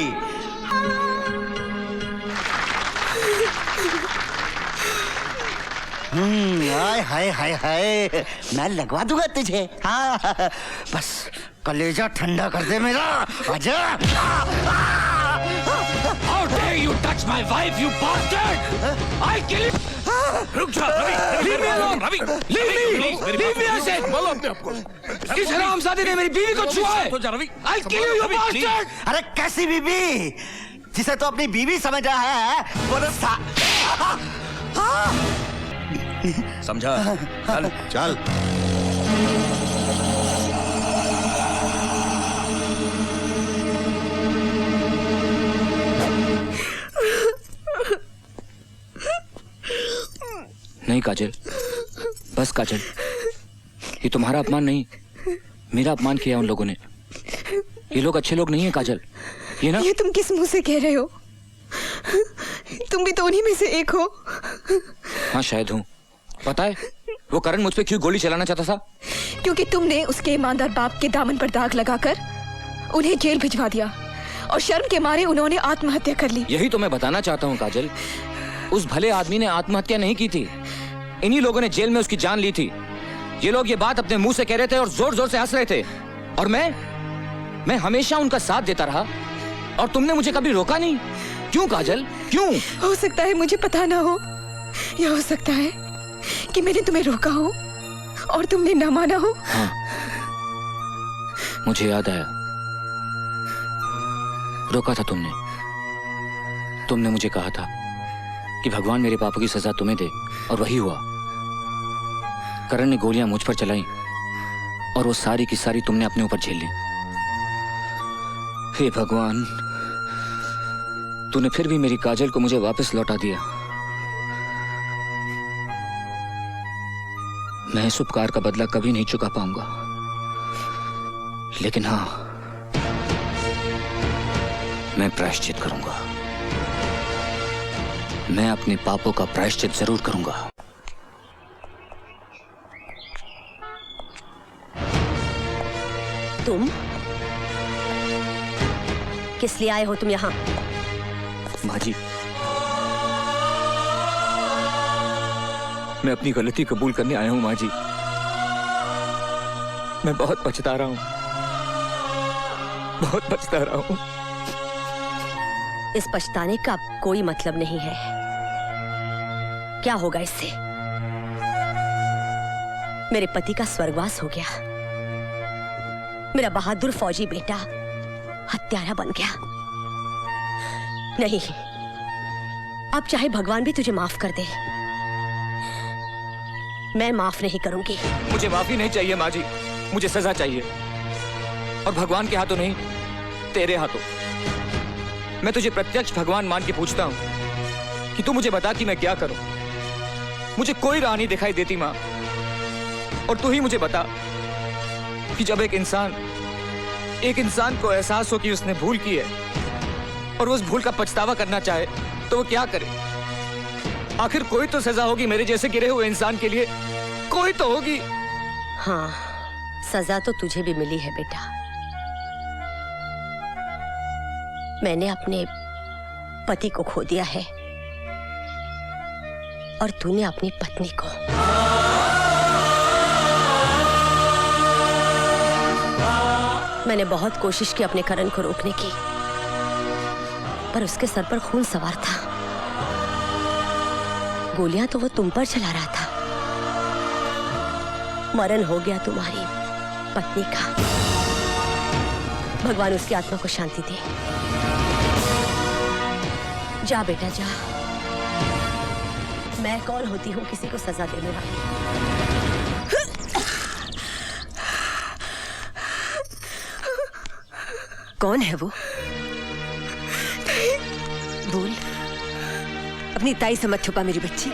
हाय हाय हाय हाय, मैं लगवा दूंगा तुझे। हाँ बस कलेजा ठंडा कर दे मेरा, आजा। How dare you touch my wife, you bastard! I kill you! रुक जा Ravi, leave me alone, Ravi, leave me, I said. बोलो अपने आप को। इस हरामजादे ने मेरी बीवी को छुआ है। I kill you, you bastard! अरे कैसी बीवी? जिसे तो अपनी बीवी समझ रहा है, वो तो समझा? चल चल। नहीं काजल, बस काजल, ये तुम्हारा अपमान नहीं, मेरा अपमान किया उन लोगों ने। ये लोग अच्छे लोग नहीं है काजल, ये ना। ये तुम किस मुंह से कह रहे हो? तुम भी तो उन्हीं में से एक हो। हाँ शायद हूँ। पता है वो करण मुझ पे क्यों गोली चलाना चाहता था? क्योंकि तुमने उसके ईमानदार बाप के दामन पर दाग लगाकर उन्हें जेल भिजवा दिया और शर्म के मारे उन्होंने आत्महत्या कर ली। यही तो मैं बताना चाहता हूँ काजल, उस भले आदमी ने आत्महत्या नहीं की थी, इन्हीं लोगों ने जेल में उसकी जान ली थी। ये लोग ये बात अपने मुंह से कह रहे थे और जोर जोर से हंस रहे थे, और मैं हमेशा उनका साथ देता रहा और तुमने मुझे कभी रोका नहीं। क्यों काजल, क्यों? हो सकता है मुझे पता ना हो, या हो सकता है कि मैंने तुम्हें रोका हो और तुमने ना माना हो। हाँ, मुझे याद आया, रोका था तुमने। तुमने मुझे कहा था कि भगवान मेरे पापों की सजा तुम्हें दे, और वही हुआ। करण ने गोलियां मुझ पर चलाई और वो सारी की सारी तुमने अपने ऊपर झेल ली। हे भगवान, तूने फिर भी मेरी काजल को मुझे वापस लौटा दिया। मैं इस उपकार का बदला कभी नहीं चुका पाऊंगा, लेकिन हाँ, मैं प्रायश्चित करूंगा। मैं अपने पापों का प्रायश्चित जरूर करूंगा। तुम किस लिए आए हो तुम यहाँ? माँ जी, मैं अपनी गलती कबूल करने आया हूं माँ जी। मैं बहुत पछता रहा हूं, बहुत पछता रहा हूं। इस पछताने का कोई मतलब नहीं है। क्या होगा इससे? मेरे पति का स्वर्गवास हो गया, मेरा बहादुर फौजी बेटा हत्यारा बन गया। नहीं, अब चाहे भगवान भी तुझे माफ कर दे, मैं माफ नहीं करूंगी। मुझे माफी नहीं चाहिए माँ जी, मुझे सजा चाहिए, और भगवान के हाथों नहीं, तेरे हाथों। मैं तुझे प्रत्यक्ष भगवान मान के पूछता हूं कि तू मुझे बता कि मैं क्या करूं। मुझे कोई राह नहीं दिखाई देती माँ, और तू ही मुझे बता कि जब एक इंसान को एहसास हो कि उसने भूल की है और वो उस भूल का पछतावा करना चाहे तो वो क्या करे। आखिर कोई तो सजा होगी मेरे जैसे गिरे हुए इंसान के लिए, कोई तो होगी। हाँ, सजा तो तुझे भी मिली है बेटा। मैंने अपने पति को खो दिया है और तूने अपनी पत्नी को। मैंने बहुत कोशिश की अपने करण को रोकने की, पर उसके सर पर खून सवार था। गोलियां तो वो तुम पर चला रहा था। मरण हो गया तुम्हारी पत्नी का। भगवान उसकी आत्मा को शांति दे। जा बेटा जा। मैं कौन होती हूँ किसी को सजा देने वाली? कौन है वो? बोल, अपनी ताई से मत छुपा मेरी बच्ची।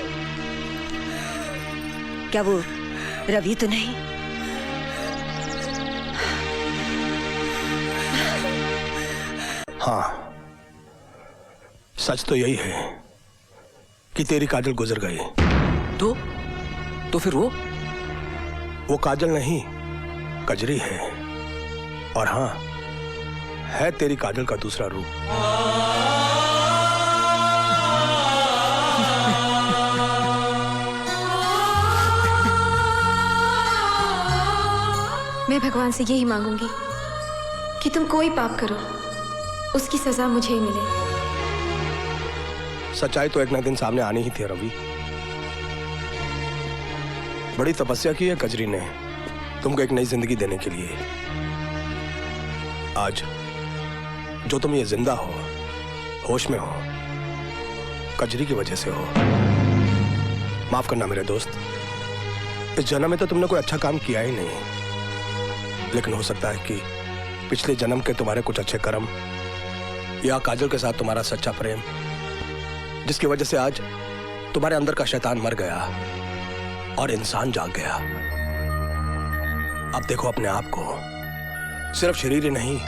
क्या वो रवि तो नहीं? हाँ, सच तो यही है कि तेरी काजल गुजर गई। तो फिर वो काजल नहीं, कजरी है। और हाँ, है तेरी काजल का दूसरा रूप। मैं भगवान से यही मांगूंगी कि तुम कोई पाप करो, उसकी सजा मुझे ही मिले। सच्चाई तो एक ना दिन सामने आनी ही थी रवि। बड़ी तपस्या की है कजरी ने तुमको एक नई जिंदगी देने के लिए। आज जो तुम ये जिंदा हो, होश में हो, कजरी की वजह से हो। माफ करना मेरे दोस्त, इस जन्म में तो तुमने कोई अच्छा काम किया ही नहीं, लेकिन हो सकता है कि पिछले जन्म के तुम्हारे कुछ अच्छे कर्म या काजल के साथ तुम्हारा सच्चा प्रेम, जिसकी वजह से आज तुम्हारे अंदर का शैतान मर गया और इंसान जाग गया। अब देखो अपने आप को, सिर्फ शरीर ही नहीं,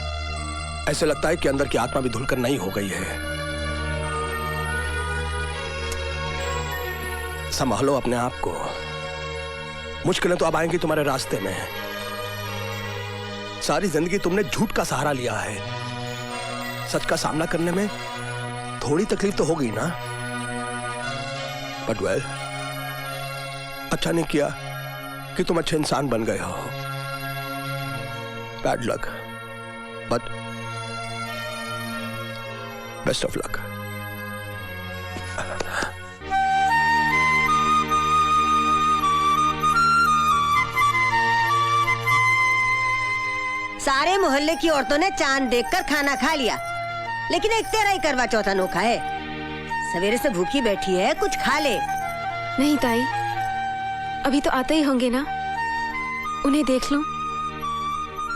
ऐसे लगता है कि अंदर की आत्मा भी धुलकर नई हो गई है। संभालो अपने आप को, मुश्किलें तो अब आएंगी तुम्हारे रास्ते में। सारी जिंदगी तुमने झूठ का सहारा लिया है, सच का सामना करने में थोड़ी तकलीफ तो होगी ना। बट वेल, अच्छा नहीं किया कि तुम अच्छे इंसान बन गए हो। Bad luck, but best of luck. सारे मोहल्ले की औरतों ने चांद देखकर खाना खा लिया, लेकिन एक तेरा ही करवा चौथ अनोखा है। सवेरे से भूखी बैठी है, कुछ खा ले। नहीं ताई, अभी तो आते ही होंगे ना, उन्हें देख लूं,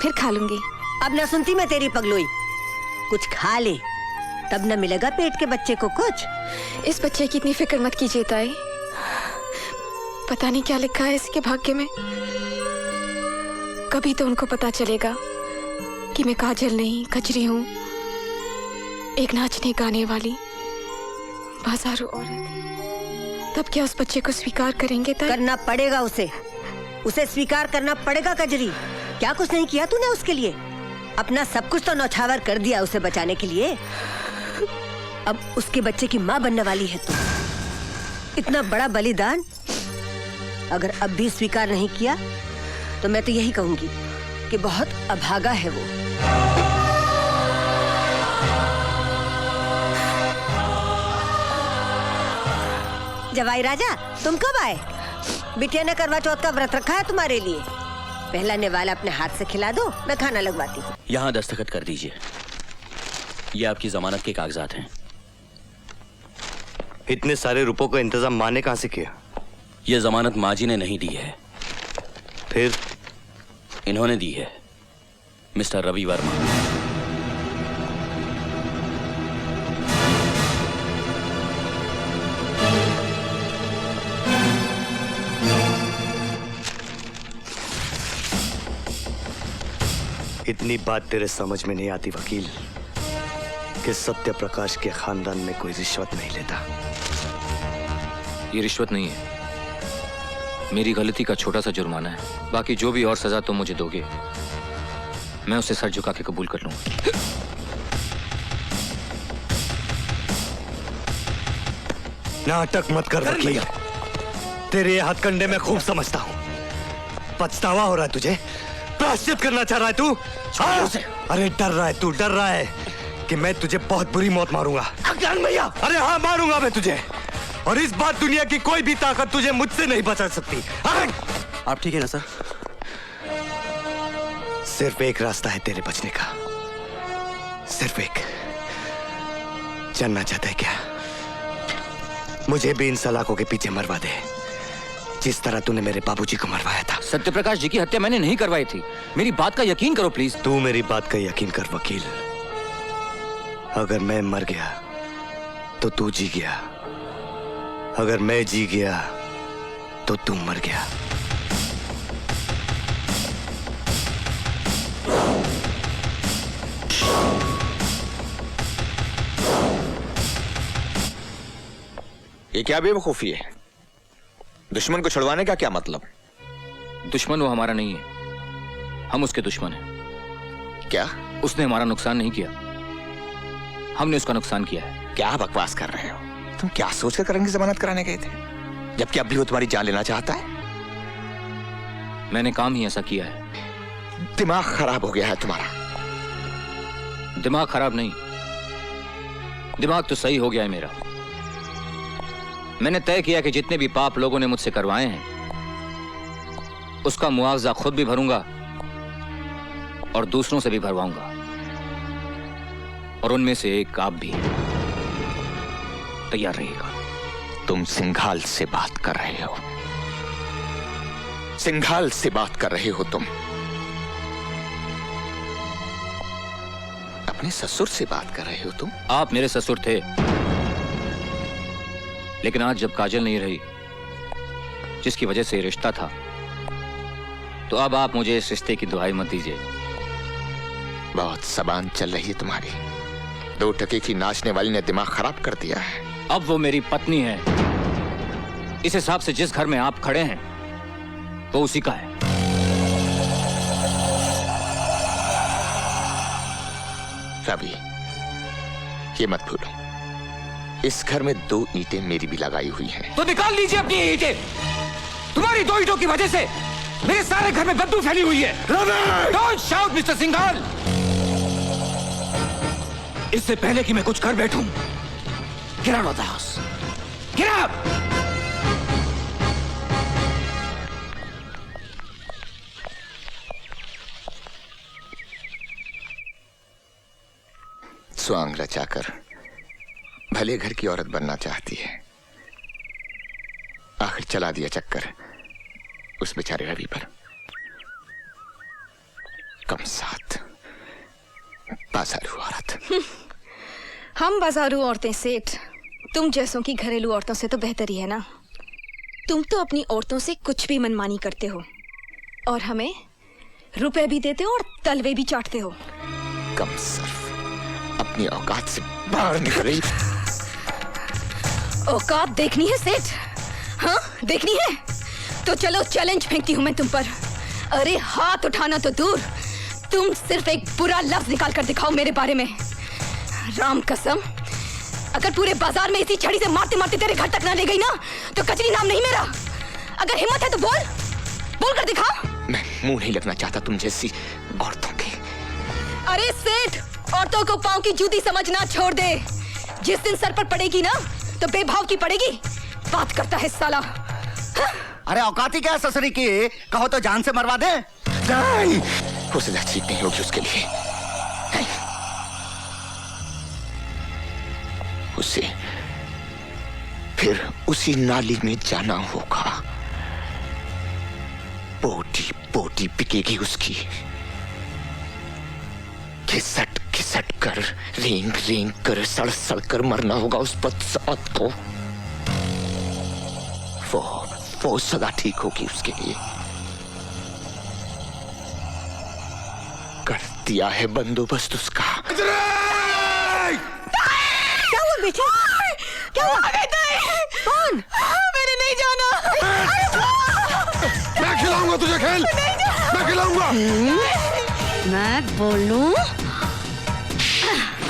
फिर खा लूंगी। अब न सुनती मैं तेरी पगलोई, कुछ खा ले, तब न मिलेगा पेट के बच्चे को कुछ। इस बच्चे की इतनी फिक्र मत कीजिए ताई, पता नहीं क्या लिखा है इसके भाग्य में। कभी तो उनको पता चलेगा कि मैं काजल नहीं कजरी हूँ, एक नाचने गाने वाली बाजारू औरत। तब क्या उस बच्चे को स्वीकार करेंगे ताई? करना पड़ेगा उसे, उसे स्वीकार करना पड़ेगा कजरी। क्या कुछ नहीं किया तूने उसके लिए? अपना सब कुछ तो नौछावर कर दिया उसे बचाने के लिए। अब उसके बच्चे की माँ बनने वाली है तू। इतना बड़ा बलिदान अगर अब भी स्वीकार नहीं किया तो मैं तो यही कहूंगी कि बहुत अभागा है वो। जवाई राजा, तुम कब आए? बिटिया ने करवा चौथ का व्रत रखा है तुम्हारे लिए। पहला निवाला अपने हाथ से खिला दो, मैं खाना लगवाती हूँ। यहाँ दस्तखत कर दीजिए। ये आपकी जमानत के कागजात हैं। इतने सारे रुपयों का इंतजाम माँ ने कहाँ से किया? ये जमानत माँ जी ने नहीं दी है, फिर इन्होंने दी है, मिस्टर रवि वर्मा। इतनी बात तेरे समझ में नहीं आती वकील कि सत्य प्रकाश के खानदान में कोई रिश्वत नहीं लेता। ये रिश्वत नहीं है, मेरी गलती का छोटा सा जुर्माना है। बाकी जो भी और सजा तुम मुझे दोगे मैं उसे सर झुका के कबूल कर लूंगा। नाटक मत कर वकील, तेरे हथकंडे में खूब समझता हूं। पछतावा हो रहा है तुझे? प्रायश्चित करना चाह रहा है तू? अरे डर रहा है तू, डर रहा है कि मैं तुझे बहुत बुरी मौत मारूंगा। भैया, अरे हाँ मारूंगा मैं तुझे, और इस बात दुनिया की कोई भी ताकत तुझे मुझसे नहीं बचा सकती। आप ठीक है ना सर? सिर्फ एक रास्ता है तेरे बचने का, सिर्फ एक। जानना चाहता है क्या? मुझे भी इन सलाखों के पीछे मरवा दे, जिस तरह तूने मेरे बाबूजी को मरवाया था। सत्यप्रकाश जी की हत्या मैंने नहीं करवाई थी, मेरी बात का यकीन करो प्लीज। तू मेरी बात का यकीन कर वकील। अगर मैं मर गया तो तू जी गया, अगर मैं जी गया तो तू मर गया। ये क्या बेवकूफी है? दुश्मन को छुड़वाने का क्या मतलब? दुश्मन वो हमारा नहीं है, हम उसके दुश्मन हैं। क्या? उसने हमारा नुकसान नहीं किया, हमने उसका नुकसान किया है। क्या बकवास कर रहे हो? तुम क्या सोचकर करण की जमानत कराने गए थे, जबकि अब भी वो तुम्हारी जान लेना चाहता है? मैंने काम ही ऐसा किया है। दिमाग खराब हो गया है तुम्हारा। दिमाग खराब नहीं, दिमाग तो सही हो गया है मेरा। मैंने तय किया कि जितने भी पाप लोगों ने मुझसे करवाए हैं उसका मुआवजा खुद भी भरूंगा और दूसरों से भी भरवाऊंगा, और उनमें से एक आप भी। तैयार रहिएगा। तुम सिंघाल से बात कर रहे हो, सिंघाल से बात कर रहे हो तुम। अपने ससुर से बात कर रहे हो तुम। आप मेरे ससुर थे, लेकिन आज जब काजल नहीं रही जिसकी वजह से रिश्ता था, तो अब आप मुझे इस रिश्ते की दुहाई मत दीजिए। बहुत जबान चल रही है तुम्हारी। 2 टके की नाचने वाली ने दिमाग खराब कर दिया है। अब वो मेरी पत्नी है, इस हिसाब से जिस घर में आप खड़े हैं वो उसी का है। रवि, ये मत भूलो, इस घर में 2 ईंटें मेरी भी लगाई हुई हैं। तो निकाल लीजिए अपनी ईंटें। तुम्हारी 2 ईंटों की वजह से मेरे सारे घर में बदबू फैली हुई है। Don't shout mister Singhal. इससे पहले कि मैं कुछ कर बैठूं, get out of the house. Get out! स्वांग रचाकर भले घर की औरत बनना चाहती है, आखिर चला दिया चक्कर उस बेचारे रवि पर। कम साथ बाजारू औरत। हम बाजारू औरतें सेठ, तुम जैसों की घरेलू औरतों से तो बेहतर ही है ना। तुम तो अपनी औरतों से कुछ भी मनमानी करते हो और हमें रुपए भी देते हो और तलवे भी चाटते हो। कम सर्फ, अपनी औकात से बाहर निकली। औकात देखनी है सेठ? हाँ देखनी है तो चलो चैलेंज फेंकती हूँ मैं तुम पर। अरे हाथ उठाना तो दूर, तुम सिर्फ एक बुरा लफ्ज निकाल कर दिखाओ मेरे बारे में। राम कसम, अगर पूरे बाजार में इसी छड़ी से मारते मारते तेरे घर तक ना ले गई ना तो कचरी नाम नहीं मेरा। अगर हिम्मत है तो बोल, बोल कर दिखा। मैं मुंह नहीं लगना चाहता तुम जैसी औरतों के। अरे सेठ, औरतों को पांव की जूती समझना छोड़ दे। जिस दिन सर पर पड़ेगी ना तो बेभाव की पड़ेगी। बात करता है साला। अरे औकाती क्या ससुरी की, कहो तो जान से मरवा दे। नहीं, वो सजा ठीक नहीं होगी उसके लिए। उसे फिर उसी नाली में जाना होगा। बोटी बोटी बिकेगी उसकी। घिसट घिसट कर, रेंग रेंग कर, सड़ सड़ कर मरना होगा उस बदसौत को। वो सदा ठीक होगी उसके लिए। कर दिया है बंदोबस्त उसका। क्या हुआ बेटा? क्या हुआ? कौन? मैंने नहीं जाना। मैं खिलाऊंगा तुझे खेल, मैं खिलाऊंगा। मैं बोलूं?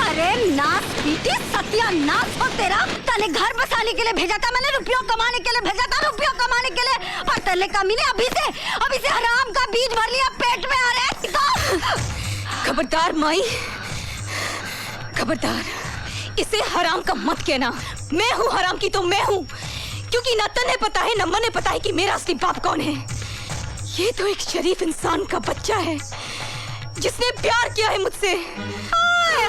अरे नाच पीटी सत्यानाश हो तेरा। तने घर बसाने के लिए भेजा था मैंने, रुपयों कमाने के लिए भेजा था, रुपयों कमाने के लिए। और तेरे कमीने अभी से हराम का बीज भर लिया पेट में। आ रहे खबरदार माई, खबरदार। इसे हराम का मत कहना। मैं हूँ हराम की तो मैं हूँ, क्योंकि न तन्ने पता है न मने पता है कि मेरा असली बाप कौन है। ये तो एक शरीफ इंसान का बच्चा है जिसने प्यार किया है मुझसे।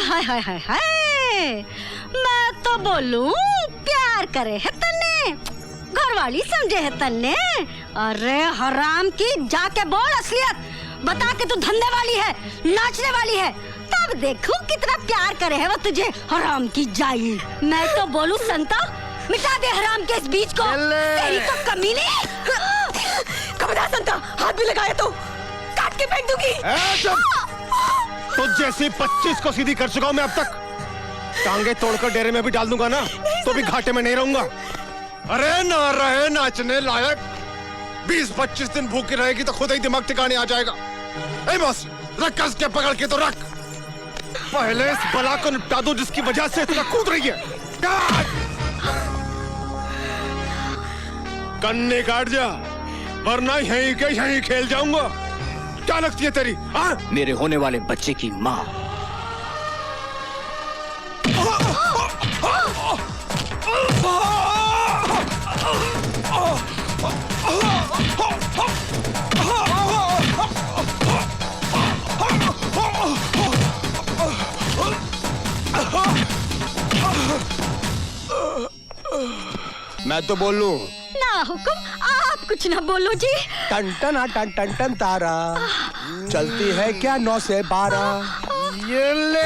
हाय हाय हाय हाय, मैं तो बोलूं प्यार करे है तन्ने, घरवाली समझे है तन्ने। अरे हराम की, जाके बोल असलियत बता के तू धंधे वाली है, नाचने वाली है, तब देखूं कितना प्यार करे है वो तुझे। हराम की जाई। मैं तो बोलूं संता, मिटा दे हराम के इस बीज को। तेरी तो कमीने। खबरदार संता, हाथ भी लगाया तो काट के फेंक दूंगी। तो जैसे 25 को सीधी कर चुका हूं मैं अब तक। टांगे तोड़कर डेरे में भी डाल दूंगा ना तो भी घाटे में नहीं रहूंगा। अरे ना रहे नाचने लायक, 20-25 दिन भूखी रहेगी तो खुद ही दिमाग ठिकाने आ जाएगा। ए बस, रख कस के पकड़ के तो रख। पहले इस बला को निपटा दो जिसकी वजह से इतना कूद रही है। कन्ने काट जा, वरना यहीं के यहीं खेल जाऊंगा। क्या लगती है तेरी? हाँ? मेरे होने वाले बच्चे की माँ। मैं तो बोल लूं? ना हुक्म, आप कुछ ना बोलो जी। टन टन टन टन टन तारा चलती है क्या 9 से 12। ये ले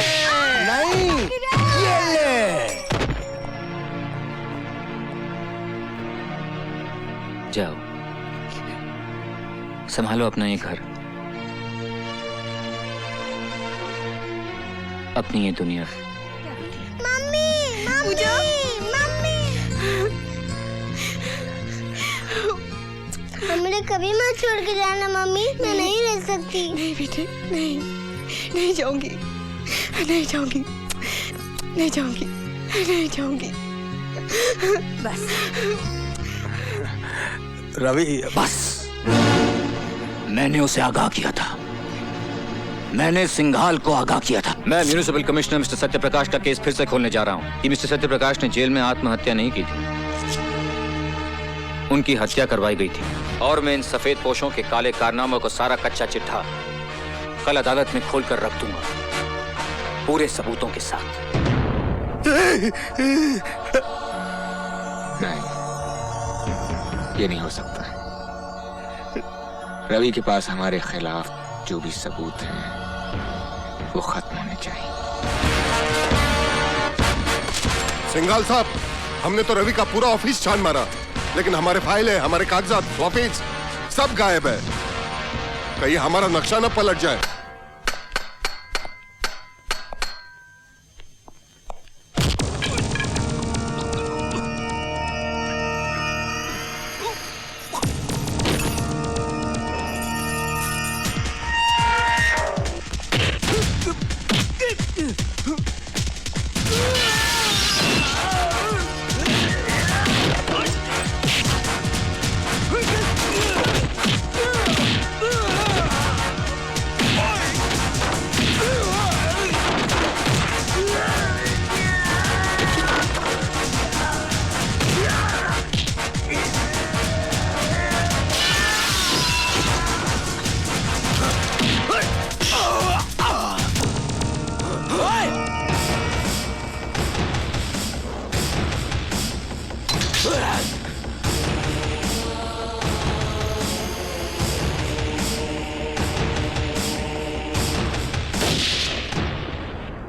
नहीं, ये ले। जाओ, संभालो अपना ये घर, अपनी ये दुनिया। मम्मी, हमने कभी मत छोड़ के जाना मम्मी, मैं नहीं रह सकती। नहीं बेटे, नहीं, नहीं जाऊंगी, नहीं जाऊंगी, नहीं जाऊंगी, नहीं जाऊंगी। बस रवि, बस। मैंने उसे आगाह किया था, मैंने सिंघाल को आगाह किया था। मैं म्यूनिसिपल कमिश्नर मिस्टर सत्यप्रकाश का केस फिर से खोलने जा रहा हूँ कि मिस्टर सत्यप्रकाश ने जेल में आत्महत्या नहीं की थी, उनकी हत्या करवाई गई थी। और मैं इन सफेद पोशों के काले कारनामों को सारा कच्चा चिट्ठा कल अदालत में खोल कर रख दूंगा, पूरे सबूतों के साथ। नहीं, ये नहीं हो सकता। रवि के पास हमारे खिलाफ जो भी सबूत हैं वो खत्म होने चाहिए। सिंघाल साहब, हमने तो रवि का पूरा ऑफिस छान मारा, लेकिन हमारे फाइल है, हमारे कागजात, ऑफिस सब गायब है। कहीं हमारा नक्शा न पलट जाए।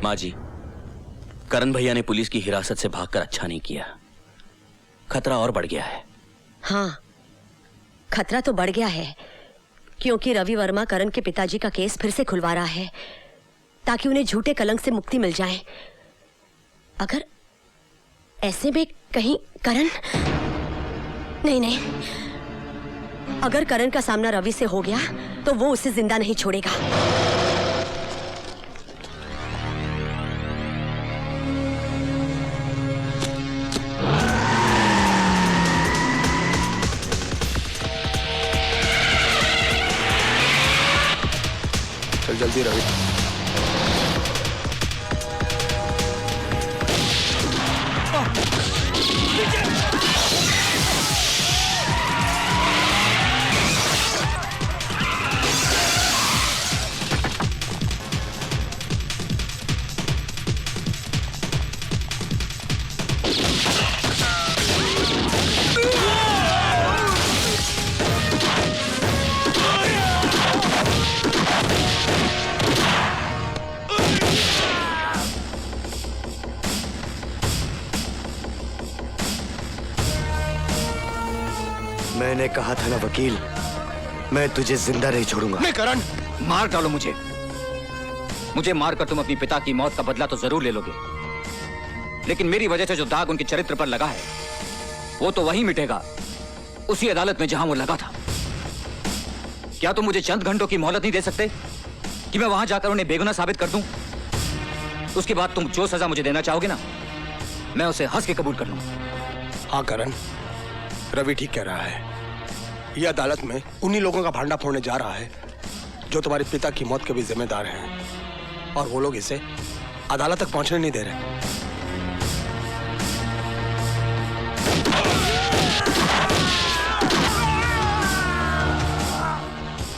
माँ जी, करण भैया ने पुलिस की हिरासत से भागकर अच्छा नहीं किया। खतरा और बढ़ गया है। हाँ, खतरा तो बढ़ गया है, क्योंकि रवि वर्मा करण के पिताजी का केस फिर से खुलवा रहा है ताकि उन्हें झूठे कलंक से मुक्ति मिल जाए। अगर ऐसे में कहीं करण नहीं, अगर करण का सामना रवि से हो गया तो वो उसे जिंदा नहीं छोड़ेगा। चल जल्दी रवि। मैंने कहा था ना वकील, मैं तुझे जिंदा नहीं छोड़ूंगा। नहीं करण, मार डालो मुझे। मुझे मारकर तुम अपनी पिता की मौत का बदला तो जरूर ले लोगे, लेकिन मेरी वजह से जो दाग उनके चरित्र पर लगा है वो तो वहीं मिटेगा, उसी अदालत में जहां वो लगा था। क्या तुम मुझे चंद घंटों की मोहलत नहीं दे सकते कि मैं वहां जाकर उन्हें बेगुनाह साबित कर दूं? उसके बाद तुम जो सजा मुझे देना चाहोगे ना, मैं उसे हंस के कबूल कर लूंगा। हाँ करण, रवि ठीक कह रहा है। यह अदालत में उन्हीं लोगों का भांडा फोड़ने जा रहा है जो तुम्हारे पिता की मौत के भी जिम्मेदार हैं, और वो लोग इसे अदालत तक पहुंचने नहीं दे रहे।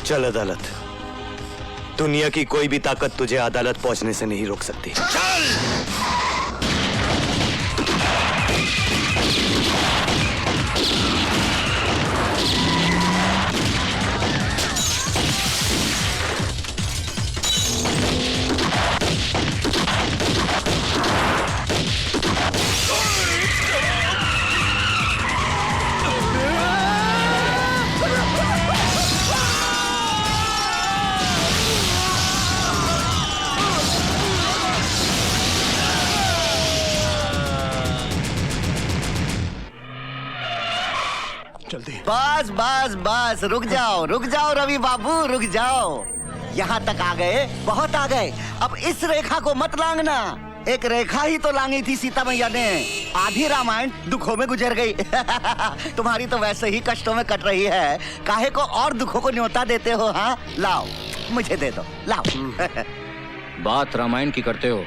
चल अदालत। दुनिया की कोई भी ताकत तुझे अदालत पहुंचने से नहीं रोक सकती। बस बस बस, रुक जाओ रवि बाबू, रुक जाओ। यहाँ तक आ गए, बहुत आ गए। अब इस रेखा को मत लांघना। एक रेखा ही तो लांगी थी सीता मैया ने। आधी रामायण दुखों में गुजर गई। तुम्हारी तो वैसे ही कष्टों में कट रही है, काहे को और दुखों को न्योता देते हो? हाँ लाओ, मुझे दे दो, लाओ। बात रामायण की करते हो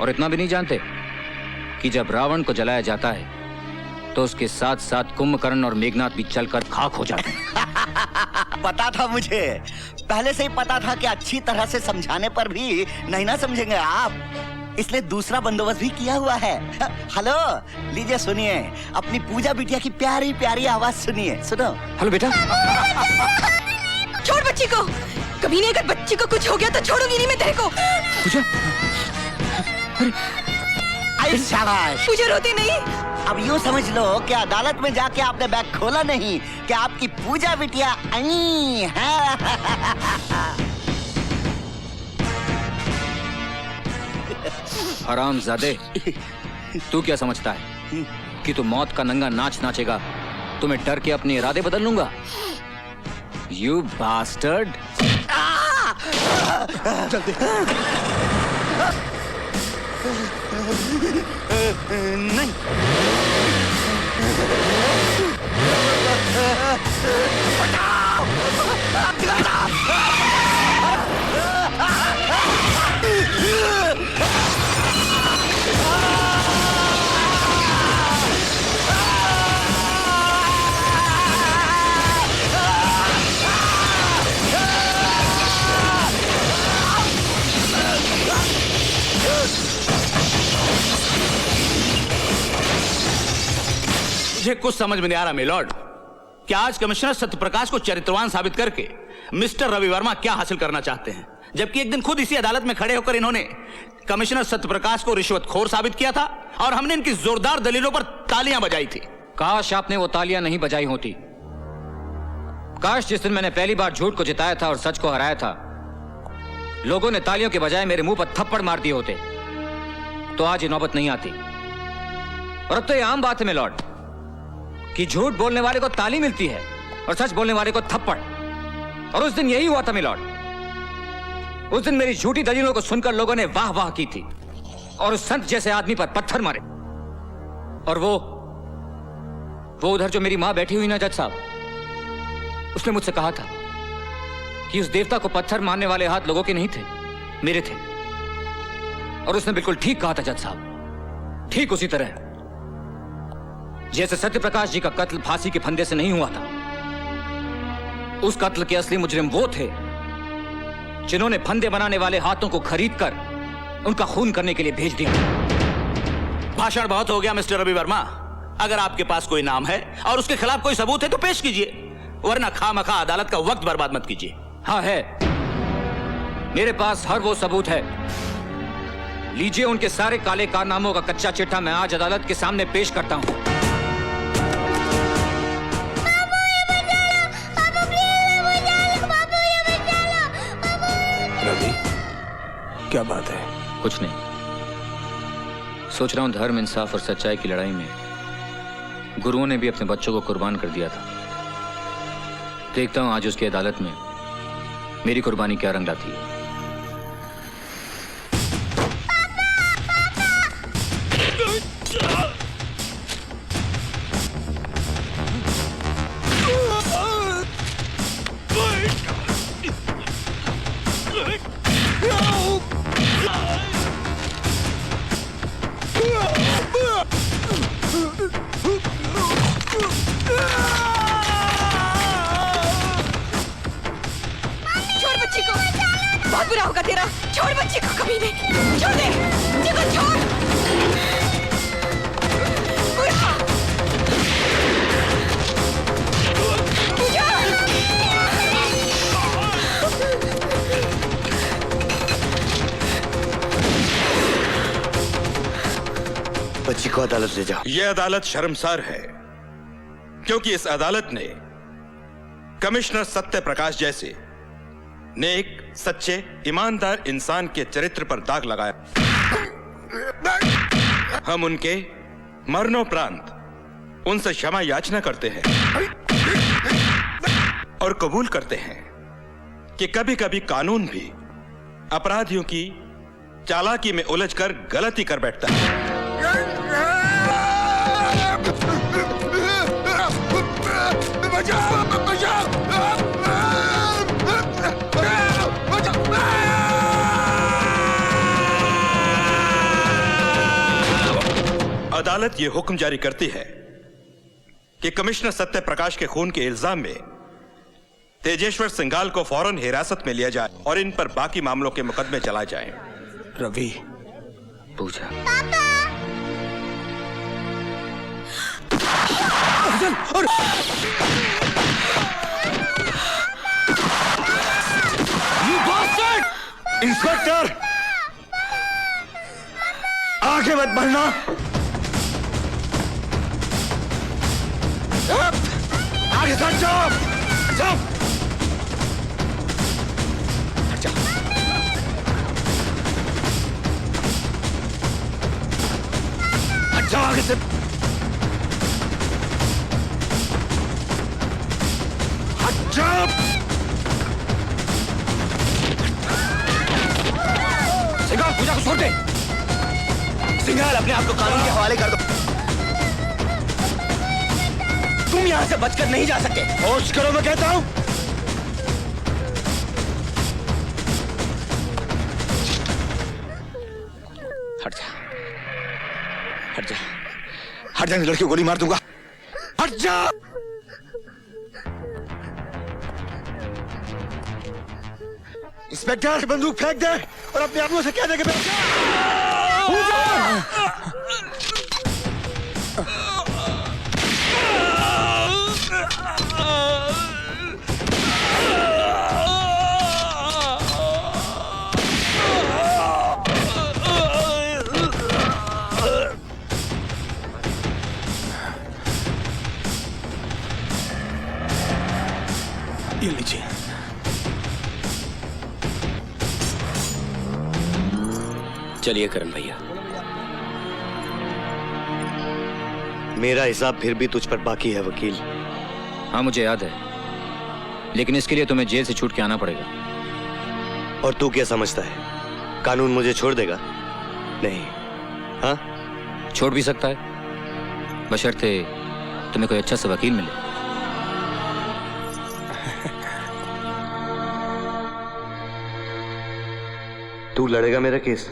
और इतना भी नहीं जानते कि जब रावण को जलाया जाता है तो उसके साथ साथ कुंभकर्ण और मेघनाथ भी चलकर खाक हो जाते हैं। पता था मुझे, पहले से ही पता था कि अच्छी तरह से समझाने पर भी नहीं ना समझेंगे आप, इसलिए दूसरा बंदोबस्त भी किया हुआ है। हेलो, लीजिए सुनिए, अपनी पूजा बिटिया की प्यारी प्यारी आवाज सुनिए, सुनो। हेलो बेटा। छोड़ बच्ची को, कभी नहीं, अगर बच्ची को कुछ हो गया तो छोड़ूंगी नहीं मैं तेरे को। पूजा, शाबाश। पूजा रोती नहीं। अब यूँ समझ लो कि अदालत में जाके आपने बैग खोला नहीं, कि आपकी पूजा बिटिया आई है। हरामजादे, तू क्या समझता है कि तू मौत का नंगा नाच नाचेगा तो मैं डर के अपने इरादे बदल लूंगा? You bastard. जल्दी। नहीं। मुझे कुछ समझ में नहीं आ रहा मिलॉर्ड कि आज कमिश्नर सत्यप्रकाश को चरित्रवान साबित करके मिस्टर रवि वर्मा क्या हासिल करना चाहते हैं, जबकि एक दिन खुद इसी अदालत में खड़े होकर इन्होंने कमिश्नर सत्यप्रकाश को रिश्वतखोर साबित किया था और हमने इनकी जोरदार दलीलों पर तालियां बजाई थी। काश आपने वो तालियां नहीं बजाई होती। काश जिस दिन मैंने पहली बार झूठ को जिताया था और सच को हराया था, लोगों ने तालियों के बजाय मेरे मुंह पर थप्पड़ मार दिए होते, तो आज ये नौबत नहीं आती। और अब तो ये आम बात है मिलॉर्ड कि झूठ बोलने वाले को ताली मिलती है और सच बोलने वाले को थप्पड़। और उस दिन यही हुआ था मिलॉर्ड। उस दिन मेरी झूठी दलीलों को सुनकर लोगों ने वाह वाह की थी और उस संत जैसे आदमी पर पत्थर मारे। और वो उधर जो मेरी मां बैठी हुई ना जज साहब, उसने मुझसे कहा था कि उस देवता को पत्थर मारने वाले हाथ लोगों के नहीं थे, मेरे थे। और उसने बिल्कुल ठीक कहा था जज साहब, ठीक उसी तरह जैसे सत्यप्रकाश जी का कत्ल फांसी के फंदे से नहीं हुआ था। उस कत्ल के असली मुजरिम वो थे जिन्होंने फंदे बनाने वाले हाथों को खरीदकर उनका खून करने के लिए भेज दिया। भाषण बहुत हो गया मिस्टर रवि वर्मा। अगर आपके पास कोई नाम है और उसके खिलाफ कोई सबूत है तो पेश कीजिए, वरना खामखा अदालत का वक्त बर्बाद मत कीजिए। हाँ है, मेरे पास हर वो सबूत है। लीजिए उनके सारे काले कारनामों का कच्चा चिट्ठा मैं आज अदालत के सामने पेश करता हूं। रवि, क्या बात है? कुछ नहीं, सोच रहा हूं धर्म, इंसाफ और सच्चाई की लड़ाई में गुरुओं ने भी अपने बच्चों को कुर्बान कर दिया था। देखता हूं आज उसकी अदालत में मेरी कुर्बानी क्या रंग लाती है। बहुत बुरा होगा तेरा। छोड़ बच्ची को, कभी नहीं। छोड़ दे बच्ची को, छोड़। बुरा। बच्ची को अदालत ले जाओ। यह अदालत शर्मसार है क्योंकि इस अदालत ने कमिश्नर सत्य प्रकाश जैसे नेक, सच्चे, ईमानदार इंसान के चरित्र पर दाग लगाया। हम उनके मरणोपरांत उनसे क्षमा याचना करते हैं और कबूल करते हैं कि कभी कभी कानून भी अपराधियों की चालाकी में उलझकर गलती कर बैठता है। अदालत यह हुक्म जारी करती है कि कमिश्नर सत्य प्रकाश के खून के इल्जाम में तेजेश्वर सिंघाल को फौरन हिरासत में लिया जाए और इन पर बाकी मामलों के मुकदमे चलाए जाएं। रवि, पूछा इंस्पेक्टर, आगे मत बढ़ना। आगे सट जाओ, जाओ। हट जाओ। हट जाओ आगे से। हट जाओ। सिंघाल, पूजा को छोड़ दे। सिंघाल, अपने आप को कानून के हवाले कर दो। तुम यहां से बचकर नहीं जा सकते। होश करो, मैं कहता हूं। हट जा, हट जा, हट जा, लड़की को गोली मार दूंगा। हट जा। इंस्पेक्टर, बंदूक फेंक दे और अपने आदमियों से कह दे कि बैठ जा। ये लीजिए। चलिए करण भैया। मेरा हिसाब फिर भी तुझ पर बाकी है वकील। हाँ मुझे याद है, लेकिन इसके लिए तुम्हें जेल से छूट के आना पड़ेगा। और तू क्या समझता है, कानून मुझे छोड़ देगा? नहीं। हाँ, छोड़ भी सकता है, बशर्ते तुम्हें कोई अच्छा सा वकील मिले। तू लड़ेगा मेरा केस?